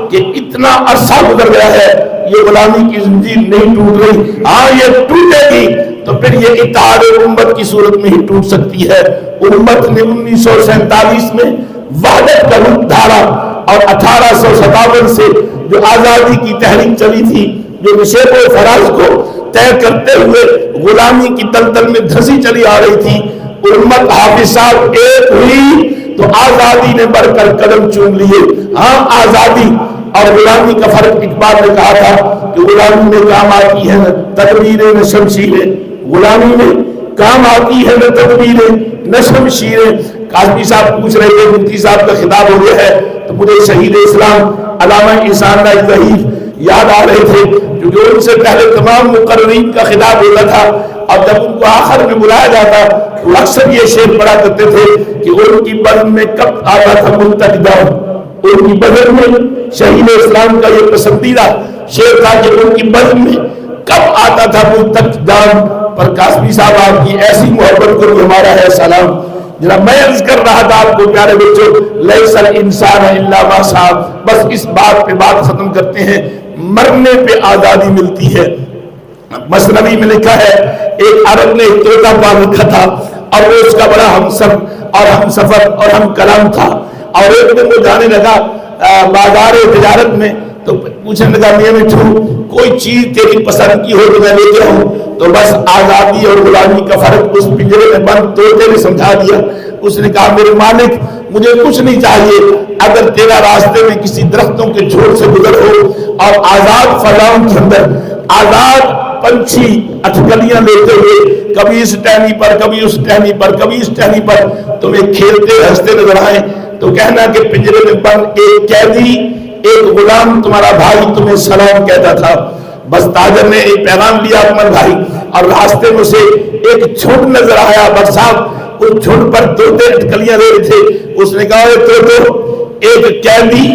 کہ اتنا عرصہ گزر گیا ہے یہ غلامی کی زنجیر نہیں ٹوٹ رہی, ہاں یہ ٹوٹے گی تو پھر یہ اتحاد امت کی صورت میں ہی ٹوٹ سکتی ہے. امت نے 1947 میں وحدت کا روپ دھارا اور 1857 سے جو آزادی کی تحریک چلی تھی, جو نشیب و فراز کو طے کرتے ہوئے غلامی کی تلتل میں دھسی چلی آ رہی تھی, امت حافظ صاحب ایک ہوئی تو آزادی نے بڑھ کر قدم چوم لیے. ہاں آزادی اور غلامی کا فرق اقبال نے کہا تھا کہ غلامی میں کام آتی ہے نہ تدبیریں نہ شمشیریں، غلامی میں کام آتی ہے نہ تدبیریں نہ شمشیریں۔ قاسمی صاحب پوچھ رہے تھے، مفتی صاحب کا خطاب ہو گیا ہے تو مجھے شہید اسلام علامہ احسان اللہ ظہیر یاد آ رہے تھے، کیونکہ ان سے پہلے تمام مقررین کا خطاب ہوتا تھا، اور جب ان کو آخر میں بلایا جاتا تو اکثر یہ شعر پڑھا کرتے تھے کہ ان کی بزم میں کب آتا تھا ملتق دم، ان کی بزم میں شہید اسلام کا یہ پسندیدہ شعر تھا کہ ان کی بزم میں کب آتا تھا ملتق دم۔ پر قاسمی صاحب آپ کی ایسی محبت کو بھی ہمارا ہے سلام۔ جناب میں عرض کر رہا تھا آپ کو پیارے بچوں، لیس الانسان الا ما سعی، بس اس بات پہ بات ختم کرتے ہیں، مرنے پہ آزادی ملتی ہے۔ مثنوی میں لکھا ہے ایک عرب نے ایک طوطا پال رکھا تھا اور وہ اس کا بڑا ہم سفر اور ہم کلام تھا، اور ایک دن وہ جانے لگا بازار تجارت میں تو پوچھنے لگا میاں مٹھو کوئی چیز تیری پسند کی ہو تو میں لے کے آؤں، تو بس آزادی اور غلامی کا فرق اس پنجرے میں بند طوطے نے سمجھا دیا۔ اس نے کہا میرے مالک مجھے کچھ نہیں چاہیے، اگر تیرا راستے میں کسی درختوں کے جھوٹ سے گزر ہو اور آزاد فضاؤں کے اندر آزاد پنچھی اٹکلیاں لیتے ہوئے کبھی اس ٹہنی پر کبھی اس ٹہنی پر کبھی اس ٹہنی پر تمہیں کھیلتے ہنستے نظر آئیں تو کہنا کہ پنجرے میں بند ایک قیدی ایک غلام تمہارا بھائی تمہیں سلام کہتا تھا۔ بس تاجر نے ایک پیغام لیا اکمل بھائی، اور راستے میں اسے ایک جھنڈ نظر آیا، بس صاحب اس جھنڈ پر طوطے اٹکلیاں لے رہے تھے۔ اس نے کہا ایک قیدی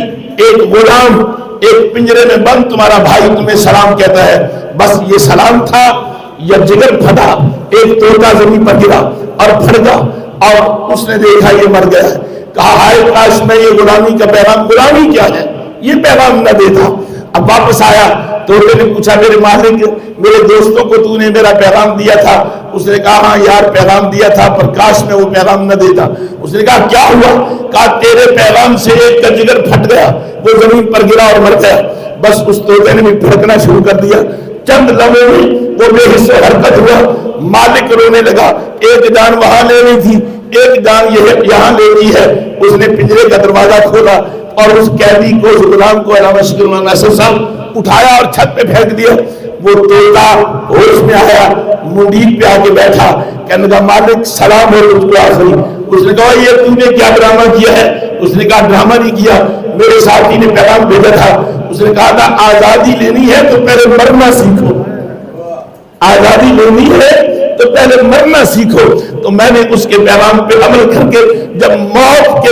ایک غلام ایک پنجرے میں بند تمہارا بھائی تمہیں سلام کہتا ہے۔ بس یہ سلام تھا یا جگر پھٹا، ایک طوطا زمین پر گرا اور پھٹ گیا اور اس نے دیکھا یہ مر گیا ہے۔ کہا ہائے کاش میں یہ غلامی کا پیغام، غلامی کیا ہے یہ پیغام نہ دیتا۔ اب واپس آیا طوطے نے پوچھا میرے مالک میرے دوستوں کو تو نے میرا پیغام دیا تھا؟ اس نے کہا ہاں یار پیغام دیا تھا پر کاش میں وہ پیغام نہ دیتا۔ اس نے کہا کیا ہوا؟ کہا تیرے پیغام سے ایک کا جگر پھٹ گیا، وہ زمین پر گرا اور مر گیا۔ بس اس طوطے نے بھی پھڑکنا شروع کر دیا۔ چند لمحوں میں وہ بے حس و حرکت ہوا، مالک رونے لگا، ایک جان وہاں لینی تھی ایک جان یہاں لینی ہے۔ اس نے پنجرے کا دروازہ کھولا اور اس قیدی کو اس غلام کو علامہ شکر اللہ ناصر صاحب اٹھایا اور چھت پہ پھینک دیا۔ وہ طوطا ہوش میں آیا، منڈیل پہ آ کے بیٹھا، کہنے لگا مالک سلام ہو تجھ کو آخری۔ اس نے کہا یہ تو نے کیا ڈرامہ کیا ہے؟ اس نے کہا ڈرامہ نہیں کیا، میرے ساتھی نے پیغام بھیجا تھا، اس نے کہا تھا آزادی لینی ہے تو پہلے مرنا سیکھو، آزادی لینی ہے تو پہلے مرنا سیکھو۔ تو میں نے اس کے پیغام پہ عمل کر کے جب موت کے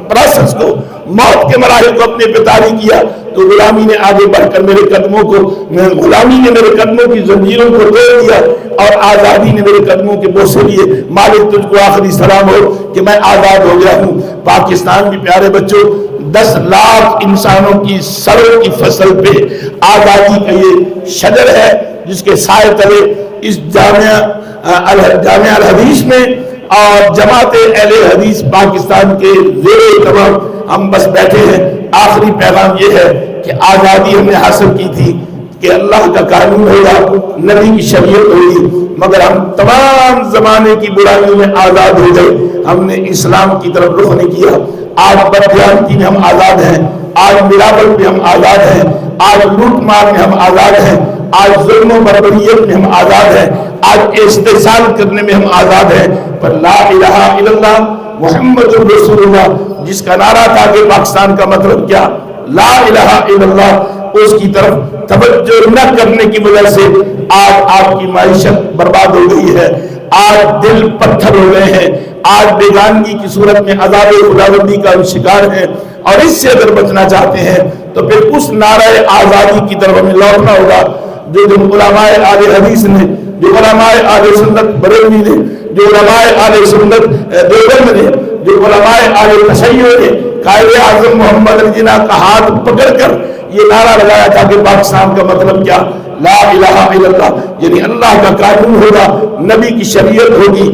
پراسس کو موت کے مراحل کو اپنے پہ طاری کیا تو غلامی نے آگے بڑھ کر میرے قدموں کو غلامی نے میرے قدموں کی زنجیروں کو توڑ دیا اور آزادی نے میرے قدموں کے بوسے لیے۔ مالک تجھ کو آخری سلام ہو کہ میں آزاد ہو گیا ہوں۔ پاکستان بھی پیارے بچوں 10 لاکھ انسانوں کی سروں کی فصل پہ آزادی کا یہ شجر ہے جس کے سائے تلے اس جامعہ الحدیث میں اور جماعت اہل حدیث پاکستان کے زیر اہتمام ہم بس بیٹھے ہیں۔ آخری پیغام یہ ہے کہ آزادی ہم نے حاصل کی تھی کہ اللہ کا قانون ہوگا، نبی کی شریعت ہوگی، مگر ہم تمام زمانے کی برائیوں میں آزاد ہو گئے، ہم نے اسلام کی طرف رخ نہیں کیا۔ آج بددیانتی میں ہم آزاد ہیں، آج ملاوٹ میں ہم آزاد ہیں، آج لوٹ مار میں ہم آزاد ہیں، آج ظلم و بربریت میں ہم آزاد ہیں، آج استحصال کرنے میں ہم آزاد ہیں۔ پر لا الہ الا اللہ محمد رسول اللہ جس کا نعرہ تھا کہ پاکستان کا مطلب کیا لا الہ الا اللہ، اس کی طرف توجہ نہ کرنے کی وجہ سے آج آپ کی معیشت برباد ہو گئی ہے، آج دل پتھر ہو گئے ہیں، آج بیگانگی کی صورت میں عذاب خداوندی کا شکار ہیں، اور اس سے اگر بچنا چاہتے ہیں تو پھر اس نعرہ آزادی کی طرف ہمیں لوٹنا ہوگا جو علماء اہل حدیث نے، جو علماء اہل سنت بریلوی نے، جو علماء اہل سنت دیوبند نے، جو علماء اہل تشیع نے قائد اعظم محمد علی جناح کا ہاتھ پکڑ کر یہ نعرہ لگایا تھا کہ پاکستان کا مطلب کیا لا الہ الا اللہ، یعنی اللہ کا قانون ہوگا، نبی کی شریعت ہوگی،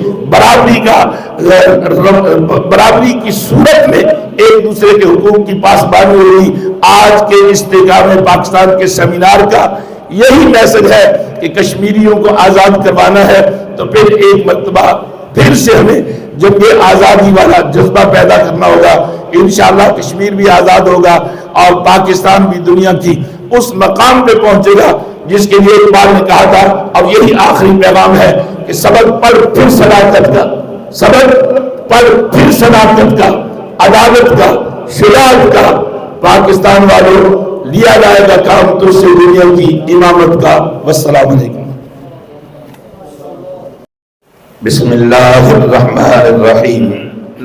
برابری کی صورت میں ایک دوسرے کے حقوق کی پاسبانی ہوگی۔ آج کے استحکام پاکستان کے سیمینار کا یہی میسج ہے کہ کشمیریوں کو آزاد کروانا ہے تو پھر ایک مرتبہ پھر سے ہمیں جب یہ آزادی والا جذبہ پیدا کرنا ہوگا، انشاءاللہ کشمیر بھی آزاد ہوگا اور پاکستان بھی دنیا کی اس مقام پہ پہنچے گا جس کے لیے اقبال نے کہا تھا. اور یہی آخری پیغام ہے کہ سبق پڑھ پھر صداقت کا، سبق پڑھ پھر صداقت کا، عدالت کا، شجاعت کا. پاکستان والوں لیا جائے گا کام تجھ سے دنیا کی امامت کا. والسلام علیکم. بسم اللہ الرحمن الرحیم.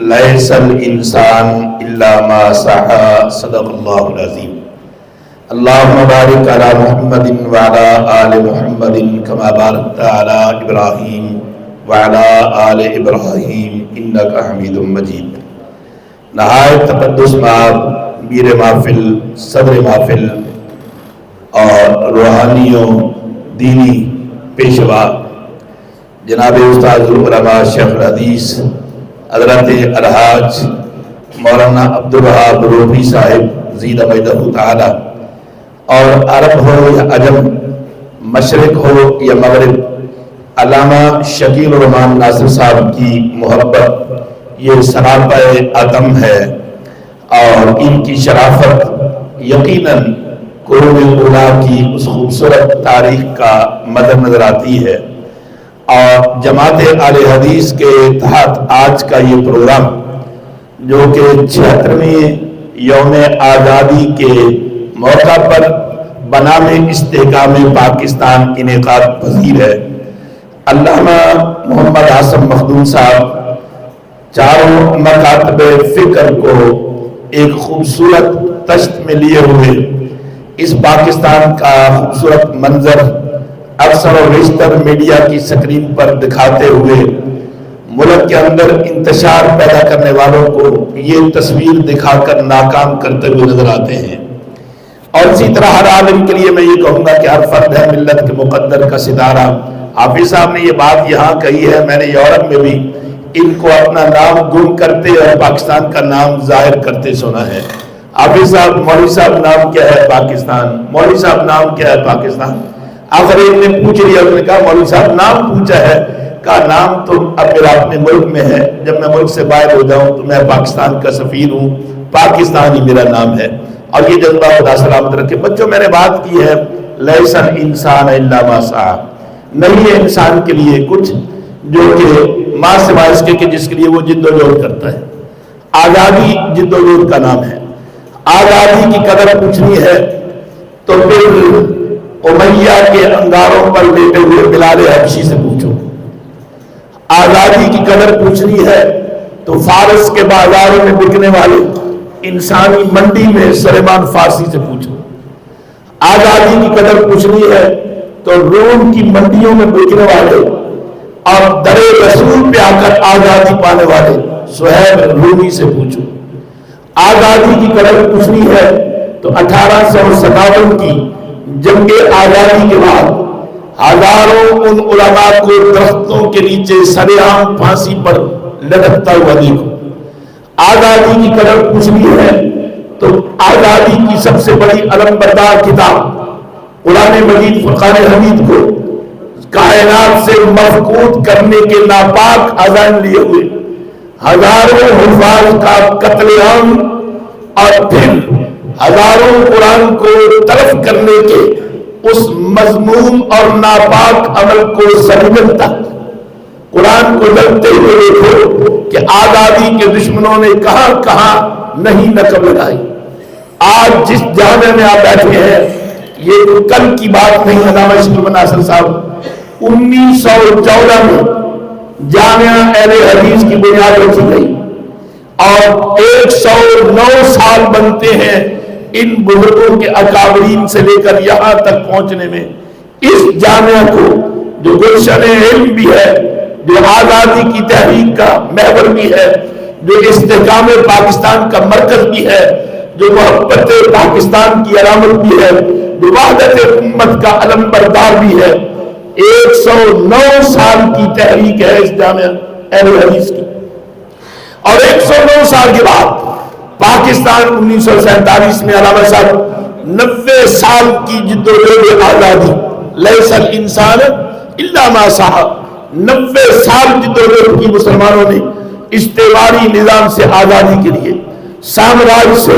لیس الانسان الا ما سعى. صدق اللہ العظیم. اللہم بارک علی محمد وعلی آل محمد کما بارکت علی ابراہیم وعلی آل ابراہیم انکا حمید مجید. نہایت تقدس مآب میر محفل، صدر محفل اور روحانیوں دینی پیشوا جناب استاد العلماء شیخ الحدیث حضرت الحاج مولانا عبدالوہاب روحی صاحب زیدہ مجدہ تعالی، اور عرب ہو یا عجم، مشرق ہو یا مغرب، علامہ شکیل الرحمان ناصر صاحب کی محبت یہ سراپا عدم ہے، اور ان کی شرافت یقیناً قرون اولیٰ کی اس خوبصورت تاریخ کا مد نظر آتی ہے. اور جماعت اہل حدیث کے تحت آج کا یہ پروگرام جو کہ 76ویں یوم آزادی کے موقع پر بنام استحکام پاکستان انعقاد پذیر ہے. علامہ محمد عاصم مخدوم صاحب چاروں مکاتب فکر کو ایک خوبصورت تشت میں لیے ہوئے اس پاکستان کا خوبصورت منظر اکثر و بیشتر میڈیا کی سکرین پر دکھاتے ہوئے ملک کے اندر انتشار پیدا کرنے والوں کو یہ تصویر دکھا کر ناکام کرتے ہوئے نظر آتے ہیں. اور اسی طرح ہر عالم کے لیے میں یہ کہوں گا کہ ہر فرد ہے ملت کے مقدر کا ستارہ. حافظ صاحب نے یہ بات یہاں کہی ہے، میں نے یورپ میں بھی ان کو اپنا نام گم کرتے اور پاکستان کا نام ظاہر کرتے سنا ہے. حافظ صاحب، مولوی صاحب نام کیا ہے؟ پاکستان. مولوی صاحب نام کیا ہے؟ پاکستان. آخر ایک نے پوچھ لیا، انہوں نے کہا مولوی صاحب نام پوچھا ہے، کہا نام تو اب میرا اپنے ملک میں ہے، جب میں ملک سے باہر ہو جاؤں تو میں پاکستان کا سفیر ہوں، پاکستان ہی میرا نام ہے. اور یہ جذبہ خدا سلامت رکھے. بچوں میں نے بات کی ہے لیس الانسان الا ما سعى، نہیں ہے انسان کے لیے کچھ جو کہ ماں سوائے اس کے کہ جس کے لیے وہ جد و جہد کرتا ہے. آزادی جد و جہد کا نام ہے. آزادی کی قدر پوچھنی ہے تو پھر امیہ کے انگاروں پر لیٹے ہوئے بلال حبشی سے پوچھو. آزادی کی قدر پوچھنی ہے تو فارس کے بازاروں میں بکنے والے انسانی منڈی میں سلیمان فارسی سے پوچھو. آزادی کی قدر پوچھنی ہے تو روم کی منڈیوں میں بکنے والے اور در رسول پہ آ کر آزادی پانے والے سہیب رومی سے پوچھو. آزادی کی قدر پوچھنی ہے تو 1857 کی جنگ آزادی کے بعد ہزاروں ان علماء کو درختوں کے نیچے سر عام پھانسی پر لٹکتا ہوا دیکھو. آزادی کی قدر پوچھنی ہے تو آزادی کی سب سے بڑی علمبردار کتاب قرآن مجید فرقان حمید کو کائنات سے مفقود کرنے کے ناپاک عزائم لیے ہوئے ہزاروں حفاظ کا قتل عام اور پھر ہزاروں قرآن کو تلف کرنے کے اس مذموم اور ناپاک عمل کو سرگن تک قرآن کو لگتے ہوئے دیکھو کہ آزادی کے دشمنوں نے کہاں کہاں نہیں نقب لگائی. آج جس جامعہ میں آپ بیٹھے ہیں یہ کل کی بات نہیں. علامہ شکیل ناصر صاحب 1914 میں جامعہ اہل حدیث کی بنیاد رکھی گئی اور 109 سال بنتے ہیں ان بزرگوں کے اکابرین سے لے کر یہاں تک پہنچنے میں. اس جامعہ کو جو گلشن علم بھی ہے، جو آزادی کی تحریک کا محور بھی ہے، جو استحکام پاکستان کا مرکز بھی ہے، جو محبت پاکستان کی علامت بھی ہے، جو وحدت امت کا علم بردار بھی ہے. 109 سال کی تحریک ہے اس جامعہ اہل حدیث کی. اور 109 سال کے بعد پاکستان 1947 میں علامہ صاحب 90 سال کی جد و جہد آزادی. لیس الانسان الا ما سعى. 90 سال جد و جہد کی مسلمانوں نے استعماری نظام سے آزادی کے لیے، سامراج سے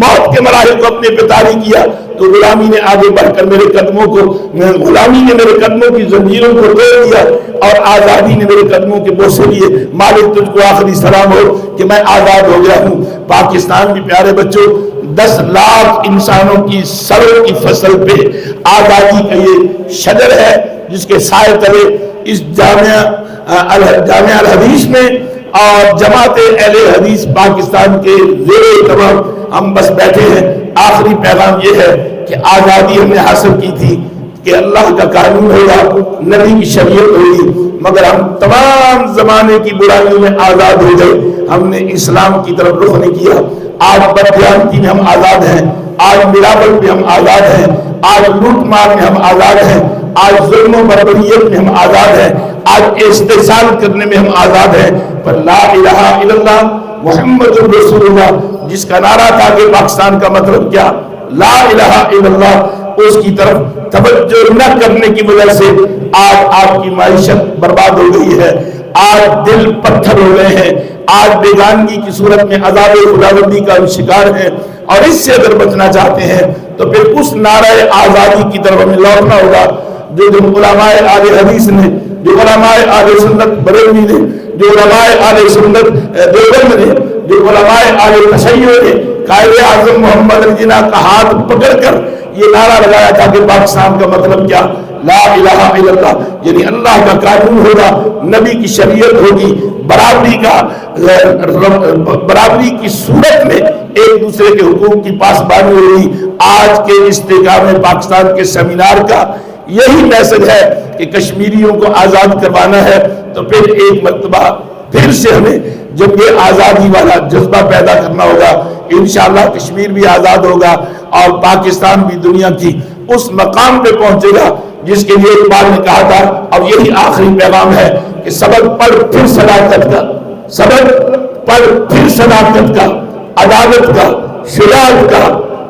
موت کے مراحل کو اپنے پہ طاری کیا تو غلامی نے آگے بڑھ کر غلامی نے میرے قدموں کی زنجیروں کو توڑ دیا اور آزادی نے میرے قدموں کے بوسے لیے. مالک تجھ کو آخری سلام ہو کہ میں آزاد ہو گیا ہوں. پاکستان بھی پیارے بچوں 10 لاکھ انسانوں کی سروں کی فصل پہ آزادی کا یہ شجر ہے جس کے سائے تلے اس جامعہ الحدیث میں اور جماعت اہل حدیث پاکستان کے زیر اہتمام ہم بس بیٹھے ہیں. آخری پیغام یہ ہے کہ آزادی ہم نے حاصل کی تھی کہ اللہ کا قانون ہوگا, نبی کی شریعت ہوگی, مگر ہم تمام زمانے کی برائیوں میں آزاد ہو گئے. ہم نے اسلام کی طرف رخ نہیں کیا. آج بددیانتی میں ہم آزاد ہیں, آج ملاوٹ میں ہم آزاد ہیں, آج لوٹ مار میں ہم آزاد ہیں, آج ظلم و بربریت میں ہم آزاد ہیں, آج استحصال کرنے میں ہم آزاد ہیں. پر لا الہ الا اللہ محمد رسول اللہ جس کا نعرہ تھا کہ پاکستان کا مطلب کیا, لا الہ الا اللہ, اس کی طرف توجہ نہ کرنے کی وجہ سے آج آپ کی معیشت برباد ہو گئی ہے, آج دل پتھر ہو گئے ہیں, آج بیگانگی کی صورت میں عذاب خداوندی کا شکار ہیں. اور اس سے اگر بچنا چاہتے ہیں تو پھر اس نعرہ آزادی کی طرف ہمیں لوٹنا ہوگا جو علماء اہل حدیث نے, جو علماء اہل سنت بریلوی نے, جو علماء اہل سنت دیوبند نے, جو علماء اہل تشیع نے قائد اعظم محمد علی جناح کا ہاتھ پکڑ کر یہ نعرہ لگایا تھا کہ پاکستان کا مطلب کیا, لا الہ الا اللہ, یعنی اللہ کا قانون ہوگا, نبی کی شریعت ہوگی, برابری کی صورت میں ایک دوسرے کے حقوق کی پاسبانی ہوگی. آج کے استحکام پاکستان کے سیمینار کا یہی میسج ہے کہ کشمیریوں کو آزاد کروانا ہے تو پھر ایک مرتبہ پھر سے ہمیں جب یہ آزادی والا جذبہ پیدا کرنا ہوگا. انشاءاللہ کشمیر بھی آزاد ہوگا اور پاکستان بھی دنیا کی اس مقام پہ پہنچے گا جس کے لیے اقبال نے کہا تھا. اور یہی آخری پیغام ہے کہ سبق پڑھ پھر صداقت کا, سبق پڑھ پھر صداقت کا, عدالت کا, شجاعت کا.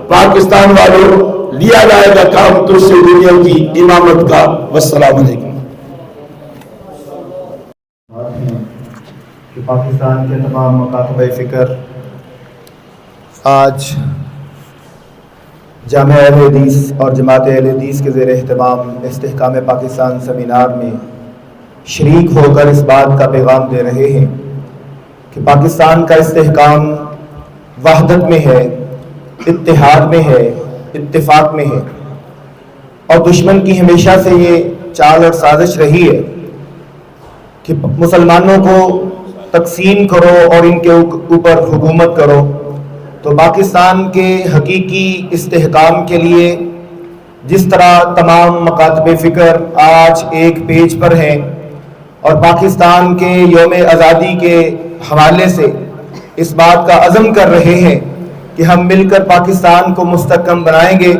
پاکستان والوں لیا جائے گا کام تو سے دنیا کی امامت کا. والسلام علیکم. کہ پاکستان کے تمام مکاتب فکر آج جامعہ اہل حدیث اور جماعت اہل حدیث کے زیر اہتمام استحکام پاکستان سیمینار میں شریک ہو کر اس بات کا پیغام دے رہے ہیں کہ پاکستان کا استحکام وحدت میں ہے, اتحاد میں ہے, اتفاق میں ہے. اور دشمن کی ہمیشہ سے یہ چال اور سازش رہی ہے کہ مسلمانوں کو تقسیم کرو اور ان کے اوپر حکومت کرو. تو پاکستان کے حقیقی استحکام کے لیے جس طرح تمام مکاتب فکر آج ایک پیج پر ہیں اور پاکستان کے یوم آزادی کے حوالے سے اس بات کا عزم کر رہے ہیں کہ ہم مل کر پاکستان کو مستحکم بنائیں گے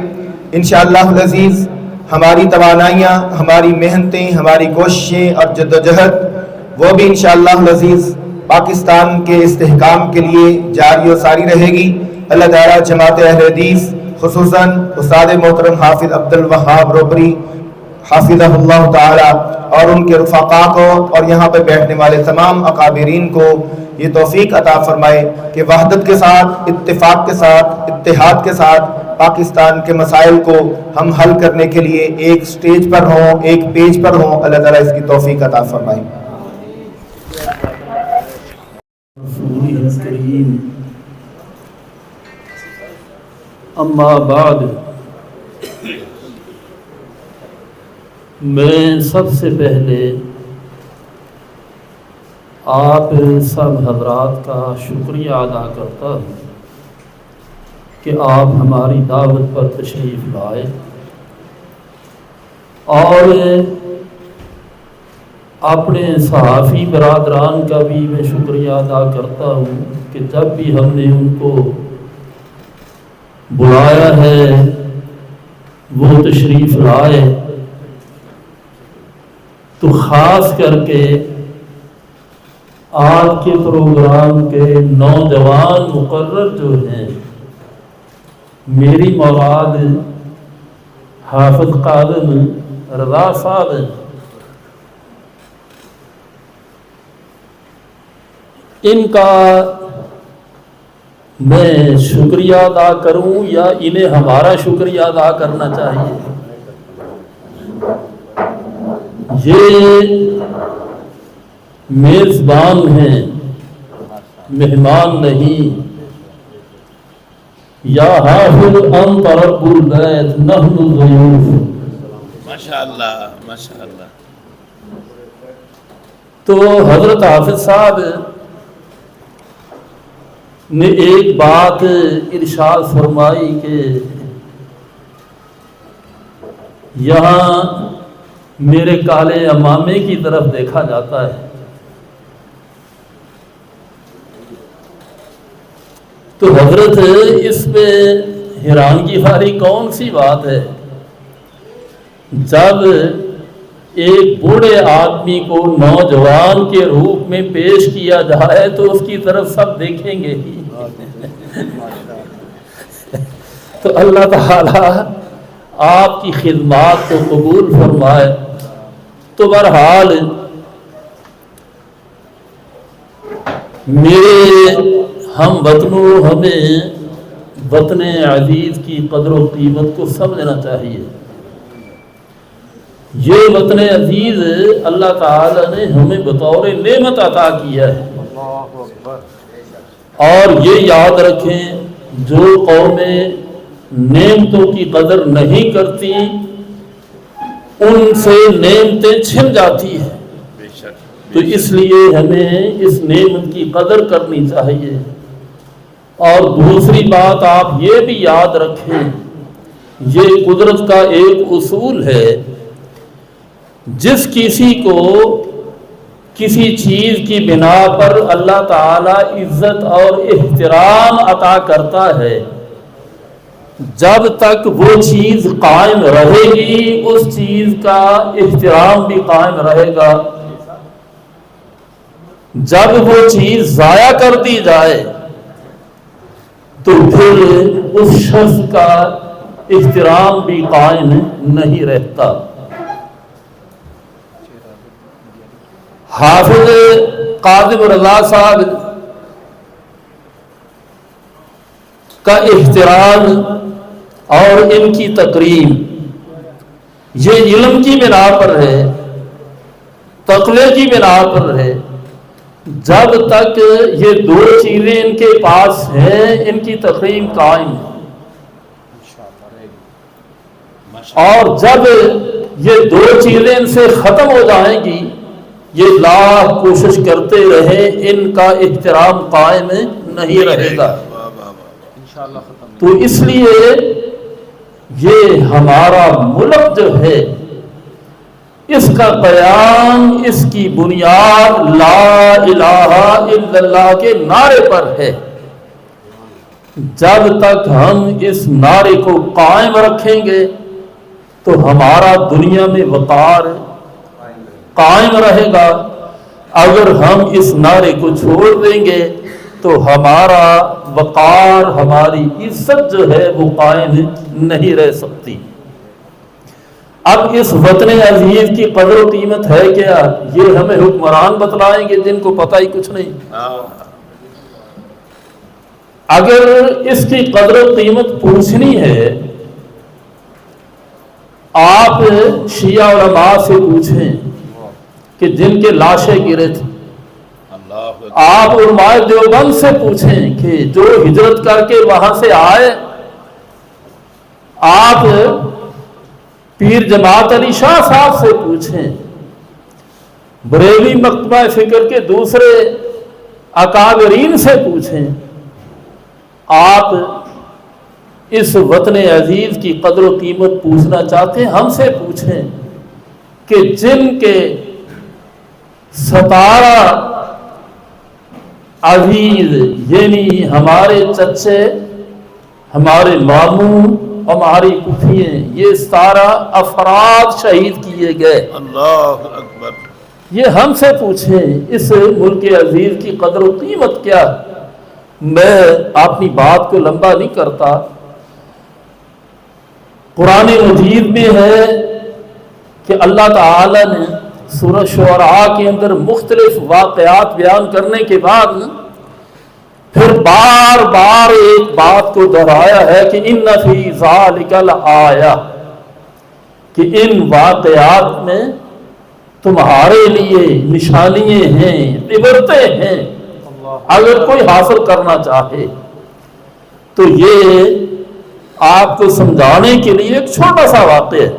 انشاءاللہ العزیز. ہماری توانائیاں, ہماری محنتیں, ہماری کوششیں اور جدوجہد وہ بھی انشاءاللہ العزیز پاکستان کے استحکام کے لیے جاری و ساری رہے گی. اللہ تعالیٰ جماعت اہل حدیث خصوصاً استاد محترم حافظ عبد الوہاب روبری حافظہ اللہ تعالی اور ان کے رفقاء کو اور یہاں پہ بیٹھنے والے تمام اکابرین کو یہ توفیق عطا فرمائے کہ وحدت کے ساتھ, اتفاق کے ساتھ, اتحاد کے ساتھ پاکستان کے مسائل کو ہم حل کرنے کے لیے ایک سٹیج پر ہوں, ایک پیج پر ہوں. اللہ تعالیٰ اس کی توفیق عطا فرمائے. اما بعد, میں سب سے پہلے آپ سب حضرات کا شکریہ ادا کرتا ہوں کہ آپ ہماری دعوت پر تشریف لائے, اور اپنے صحافی برادران کا بھی میں شکریہ ادا کرتا ہوں کہ جب بھی ہم نے ان کو بلایا ہے وہ تشریف لائے. تو خاص کر کے آج کے پروگرام کے نوجوان مقرر جو ہیں, میری مراد حافظ قادم رضا صاحب ہیں, ان کا میں شکریہ ادا کروں یا انہیں ہمارا شکریہ ادا کرنا چاہیے؟ یہ میزبان ہیں، مہمان نہیں۔ یا حافظ انت رب البیت نحن الضیوف۔ ماشاءاللہ ماشاءاللہ۔ تو حضرت حافظ صاحب نے ایک بات ارشاد فرمائی کہ یہاں میرے کالے امامے کی طرف دیکھا جاتا ہے، تو حضرت اس پہ حیرانگی والی کون سی بات ہے؟ جب ایک بوڑھے آدمی کو نوجوان کے روپ میں پیش کیا جائے تو اس کی طرف سب دیکھیں گے ہی۔ تو اللہ تعالی آپ کی خدمات کو قبول فرمائے۔ تو بہرحال میرے ہم وطنوں، ہمیں وطن عزیز کی قدر و قیمت کو سمجھنا چاہیے۔ یہ وطن عزیز اللہ تعالی نے ہمیں بطور نعمت عطا کیا ہے، اور یہ یاد رکھیں جو قومیں نعمتوں کی قدر نہیں کرتی ان سے نعمتیں چھن جاتی ہیں، تو اس لیے ہمیں اس نعمت کی قدر کرنی چاہیے۔ اور دوسری بات آپ یہ بھی یاد رکھیں، یہ قدرت کا ایک اصول ہے، جس کسی کو کسی چیز کی بنا پر اللہ تعالی عزت اور احترام عطا کرتا ہے، جب تک وہ چیز قائم رہے گی اس چیز کا احترام بھی قائم رہے گا۔ جب وہ چیز ضائع کر دی جائے تو پھر اس شخص کا احترام بھی قائم نہیں رہتا۔ حافظ قادم رضا صاحب کا احترام اور ان کی تقریم یہ علم کی بنا پر ہے، تقوی کی بنا پر ہے۔ جب تک یہ دو چیزیں ان کے پاس ہیں ان کی تقریم قائم ہے، اور جب یہ دو چیزیں ان سے ختم ہو جائیں گی یہ لاکھ کوشش کرتے رہے ان کا احترام قائم نہیں رہے گا۔ تو اس لیے یہ ہمارا ملک جو ہے اس کا قیام، اس کی بنیاد لا الہ الا اللہ کے نعرے پر ہے۔ جب تک ہم اس نعرے کو قائم رکھیں گے تو ہمارا دنیا میں وقار قائم رہے گا۔ اگر ہم اس نعرے کو چھوڑ دیں گے تو ہمارا وقار، ہماری عزت جو ہے وہ قائم نہیں رہ سکتی۔ اب اس وطن عزیز کی قدر و قیمت ہے کیا، یہ ہمیں حکمران بتلائیں گے جن کو پتہ ہی کچھ نہیں۔ اگر اس کی قدر و قیمت پوچھنی ہے، آپ شیعہ علماء سے پوچھیں کہ جن کے لاشیں گرے تھے، آپ علماء دیوبند سے پوچھیں کہ جو ہجرت کر کے وہاں سے آئے، آپ پیر جماعت علی شاہ صاحب سے پوچھیں، بریلی مکتبہ فکر کے دوسرے اکابرین سے پوچھیں۔ آپ اس وطن عزیز کی قدر و قیمت پوچھنا چاہتے ہیں، ہم سے پوچھیں کہ جن کے 17 عزیز یعنی ہمارے چچے، ہمارے ماموں، ہماری پھوپھیاں، یہ 17 افراد شہید کیے گئے۔ اللہ اکبر۔ یہ ہم سے پوچھیں اس ملک عزیز کی قدر و قیمت کیا۔ میں اپنی بات کو لمبا نہیں کرتا۔ قرآن مجید میں ہے کہ اللہ تعالی نے سورہ شعراء کے اندر مختلف واقعات بیان کرنے کے بعد پھر بار بار ایک بات کو دہرایا ہے کہ ان فی ذالک لآیہ، کہ ان واقعات میں تمہارے لیے نشانیاں ہیں، عبرتیں ہیں، اگر کوئی حاصل کرنا چاہے تو یہ آپ کو سمجھانے کے لیے ایک چھوٹا سا واقعہ ہے۔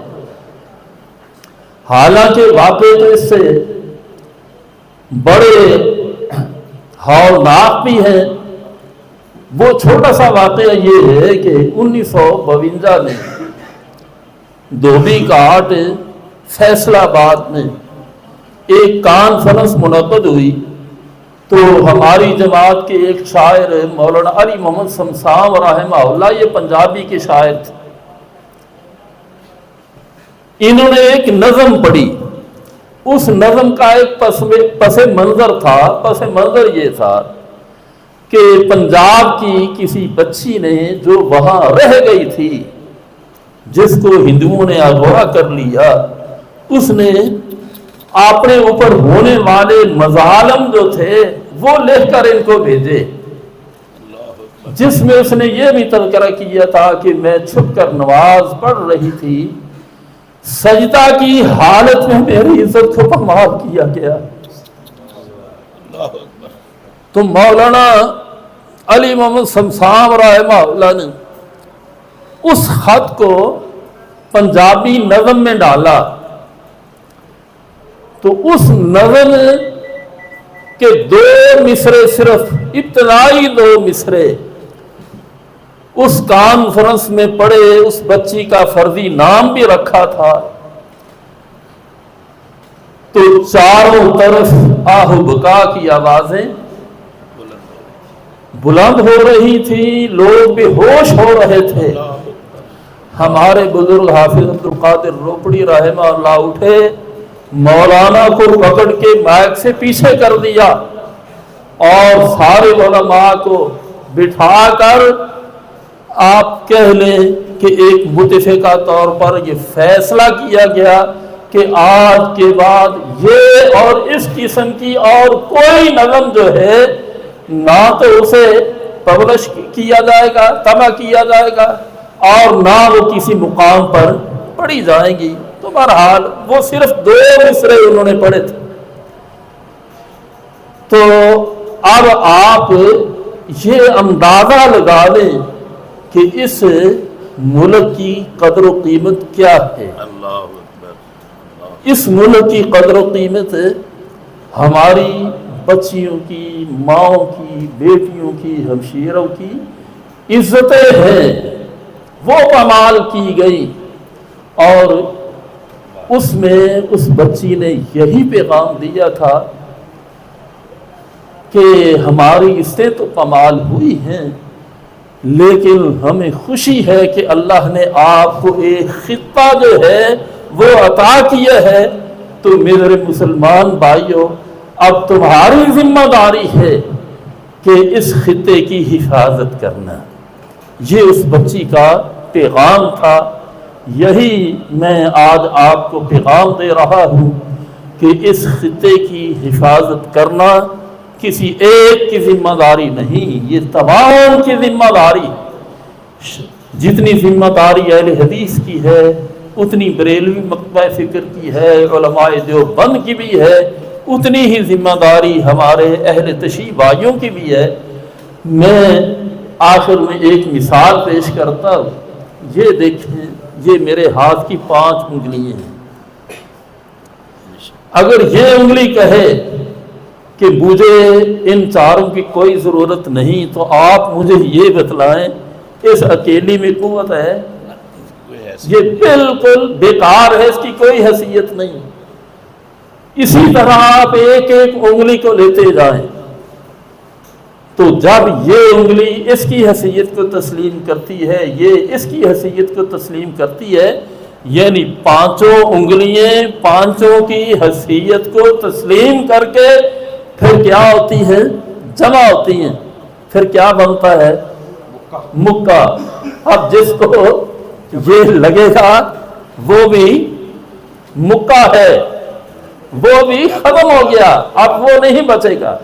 حالانکہ واقعے تو اس سے بڑے ہولناک بھی ہیں۔ وہ چھوٹا سا واقعہ یہ ہے کہ 1952 میں دھوبی گھاٹ فیصل آباد میں ایک کانفرنس منعقد ہوئی، تو ہماری جماعت کے ایک شاعر مولانا علی محمد سمسام رحمہ اللہ، یہ پنجابی کے شاعر تھے، انہوں نے ایک نظم پڑھی۔ اس نظم کا ایک پس منظر تھا۔ پس منظر یہ تھا کہ پنجاب کی کسی بچی نے جو وہاں رہ گئی تھی، جس کو ہندوؤں نے اغوا کر لیا، اس نے اپنے اوپر ہونے والے مظالم جو تھے وہ لکھ کر ان کو بھیجے، جس میں اس نے یہ بھی تذکرہ کیا تھا کہ میں چھپ کر نماز پڑھ رہی تھی، سجدہ کی حالت میں میری عزت کو پامال کیا گیا۔ تو مولانا علی محمد سمسام رحمہ اللہ نے اس خط کو پنجابی نظم میں ڈالا، تو اس نظم کے 2 مصرے، صرف ابتدائی 2 مصرے اس کانفرنس میں پڑھے۔ اس بچی کا فرضی نام بھی رکھا تھا، تو چاروں طرف آہ بکا کی آوازیں بلند ہو رہی تھی، لوگ بے ہوش ہو رہے تھے۔ ہمارے بزرگ حافظ عبد القادر روپڑی رحمہ اللہ اٹھے، مولانا کو پکڑ کے مائک سے پیچھے کر دیا اور سارے علماء کو بٹھا کر آپ کہہ لیں کہ ایک متفقہ طور پر یہ فیصلہ کیا گیا کہ آج کے بعد یہ اور اس قسم کی اور کوئی نظم جو ہے نہ تو اسے پبلش کیا جائے گا، طبع کیا جائے گا، اور نہ وہ کسی مقام پر پڑھی جائیں گی۔ تو بہرحال وہ صرف 2 مصرے انہوں نے پڑھے تھے۔ تو اب آپ یہ اندازہ لگا لیں کہ اس ملک کی قدر و قیمت کیا ہے۔ اس ملک کی قدر و قیمت ہماری بچیوں کی، ماؤں کی، بیٹیوں کی، ہمشیروں کی عزتیں ہیں، وہ پامال کی گئی۔ اور اس میں اس بچی نے یہی پیغام دیا تھا کہ ہماری عزتیں تو پامال ہوئی ہیں، لیکن ہمیں خوشی ہے کہ اللہ نے آپ کو ایک خطہ جو ہے وہ عطا کیا ہے۔ تو میرے مسلمان بھائیوں، اب تمہاری ذمہ داری ہے کہ اس خطے کی حفاظت کرنا۔ یہ اس بچی کا پیغام تھا۔ یہی میں آج آپ کو پیغام دے رہا ہوں کہ اس خطے کی حفاظت کرنا کسی ایک کی ذمہ داری نہیں، یہ تمام کی ذمہ داری۔ جتنی ذمہ داری اہل حدیث کی ہے اتنی بریلوی مکتبہ فکر کی ہے، علماء دیوبند کی بھی ہے، اتنی ہی ذمہ داری ہمارے اہل تشیع بھائیوں کی بھی ہے۔ میں آخر میں ایک مثال پیش کرتا ہوں۔ یہ دیکھیں، یہ میرے ہاتھ کی 5 انگلیاں ہیں۔ اگر یہ انگلی کہے کہ مجھے ان چاروں کی کوئی ضرورت نہیں، تو آپ مجھے یہ بتلائیں اس اکیلی میں قوت ہے؟ یہ بالکل بیکار ہے، اس کی کوئی حیثیت نہیں۔ اسی طرح آپ ایک ایک انگلی کو لیتے جائیں تو جب یہ انگلی اس کی حیثیت کو تسلیم کرتی ہے، یہ اس کی حیثیت کو تسلیم کرتی ہے، یعنی 5 انگلیاں 5 کی حیثیت کو تسلیم کر کے پھر کیا ہوتی ہیں؟ جمع ہوتی ہیں۔ پھر کیا بنتا ہے؟ مکہ۔ اب جس کو یہ لگے گا وہ بھی مکہ ہے، وہ بھی ختم ہو گیا، اب وہ نہیں بچے گا۔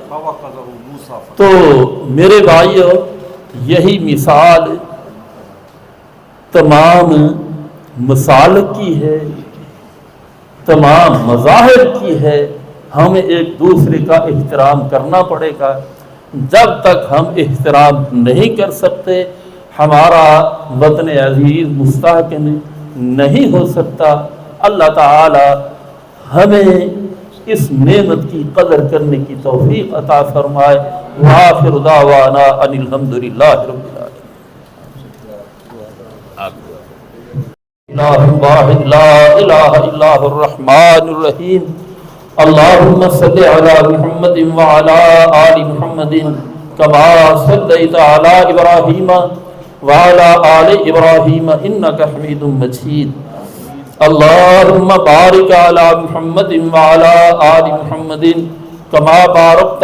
تو میرے بھائیو، یہی مثال تمام مسالک کی ہے، تمام مذاہب کی ہے۔ ہمیں ایک دوسرے کا احترام کرنا پڑے گا۔ جب تک ہم احترام نہیں کر سکتے، ہمارا وطن عزیز مستحکم نہیں ہو سکتا۔ اللہ تعالی ہمیں اس نعمت کی قدر کرنے کی توفیق عطا فرمائے۔ وآخر دعوانا ان الحمدللہ رب العالمین۔ الہ واحد لا الہ الا هو الرحمن الرحیم۔ اللہم صل علی محمد وعلی آل محمد کما صلیت علی ابراہیم وعلی آل ابراہیم انک حمید مجید۔ اللہم بارک علی محمد وعلی آل محمد کما بارکت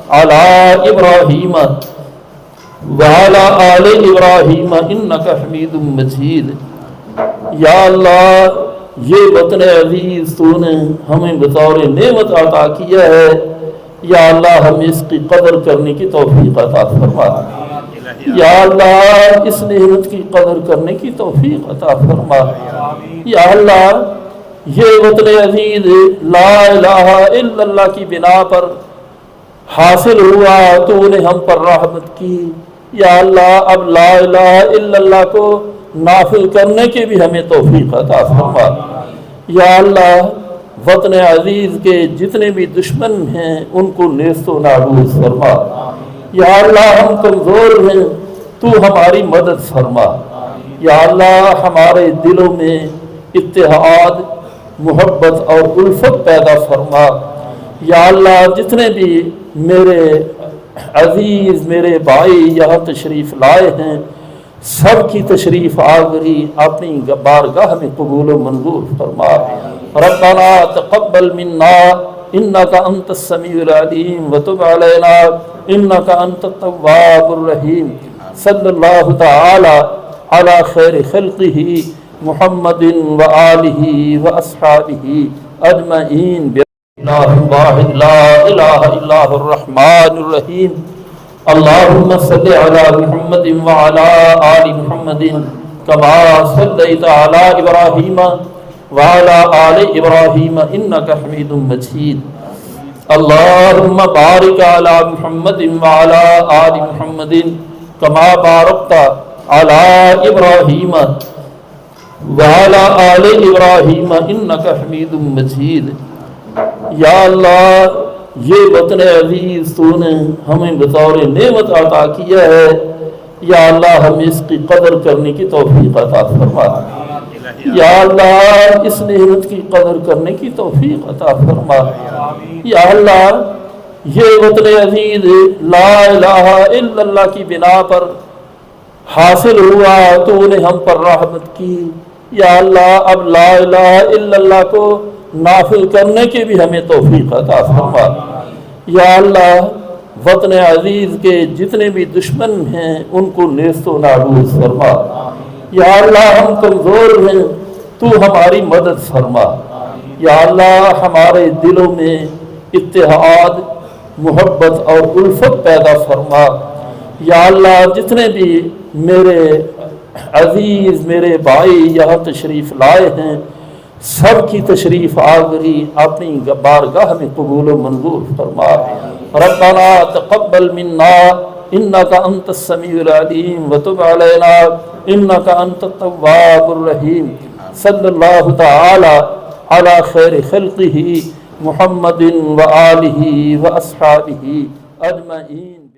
علی ابراہیم وعلی آل ابراہیم انک حمید مجید۔ یا اللہ، یہ وطن عزیز تو نے ہمیں بطور نعمت عطا کیا ہے، یا اللہ ہمیں اس کی قدر کرنے کی توفیق عطا فرما۔ یا اللہ اس نعمت کی قدر کرنے کی توفیق عطا فرما۔ یا اللہ یہ وطن عزیز لا الہ الا اللہ کی بنا پر حاصل ہوا، تو نے ہم پر رحمت کی۔ یا اللہ اب لا الہ الا اللہ کو نافذ کرنے کی بھی ہمیں توفیق عطا فرما۔ یا اللہ وطن عزیز کے جتنے بھی دشمن ہیں ان کو نیست و نابود فرما۔ یا اللہ ہم کمزور ہیں، تو ہماری مدد فرما۔ یا اللہ ہمارے دلوں میں اتحاد، محبت اور الفت پیدا فرما۔ یا اللہ جتنے بھی میرے عزیز میرے بھائی یہاں تشریف لائے ہیں، سب کی تشریف آوری اپنی بارگاہ میں قبول و منظور فرما۔ ربنا تقبل منا انک انت السمیع العلیم وتب علینا انک انت التواب الرحیم۔ صلی اللہ تعالی علی خیر خلقہ محمد وآلہ واصحابہ اجمعین۔ الہ واحد لا الہ الا هو الرحمن الرحیم۔ اللہم صل علی محمد وعلی آل محمد کما صلیت علی ابراہیم وعلی آل ابراہیم انک حمید مجید۔ اللہم بارک علی محمد وعلی آل محمد کما بارکت علی ابراہیم وعلی آل ابراہیم انک حمید مجید۔ یا اللہ یہ وطن عزیز تو نے ہمیں بطور نعمت عطا کیا ہے، یا اللہ ہمیں اس کی قدر کرنے کی توفیق عطا فرما۔ یا اللہ اس نعمت کی قدر کرنے کی توفیق عطا فرما۔ یا اللہ یہ وطن عزیز لا الہ الا اللہ کی بنا پر حاصل ہوا، تو نے ہم پر رحمت کی۔ یا اللہ اب لا الہ الا اللہ کو نافذ کرنے کی بھی ہمیں توفیق عطا فرما۔ یا اللہ وطن عزیز کے جتنے بھی دشمن ہیں ان کو نیست و نابود فرما۔ یا اللہ ہم کمزور ہیں، تو ہماری مدد فرما۔ یا اللہ ہمارے دلوں میں اتحاد، محبت اور الفت پیدا فرما۔ یا اللہ جتنے بھی میرے عزیز میرے بھائی یہاں تشریف لائے ہیں، سب کی تشریف آوری اپنی بارگاہ میں قبول و منظور فرما۔ ربنا تقبل منا انک انت السمیع العلیم وتب علینا انک انت التواب الرحیم۔ صلی اللہ تعالی علی خیر خلقہ محمد وآلہ واصحابہ اجمعین۔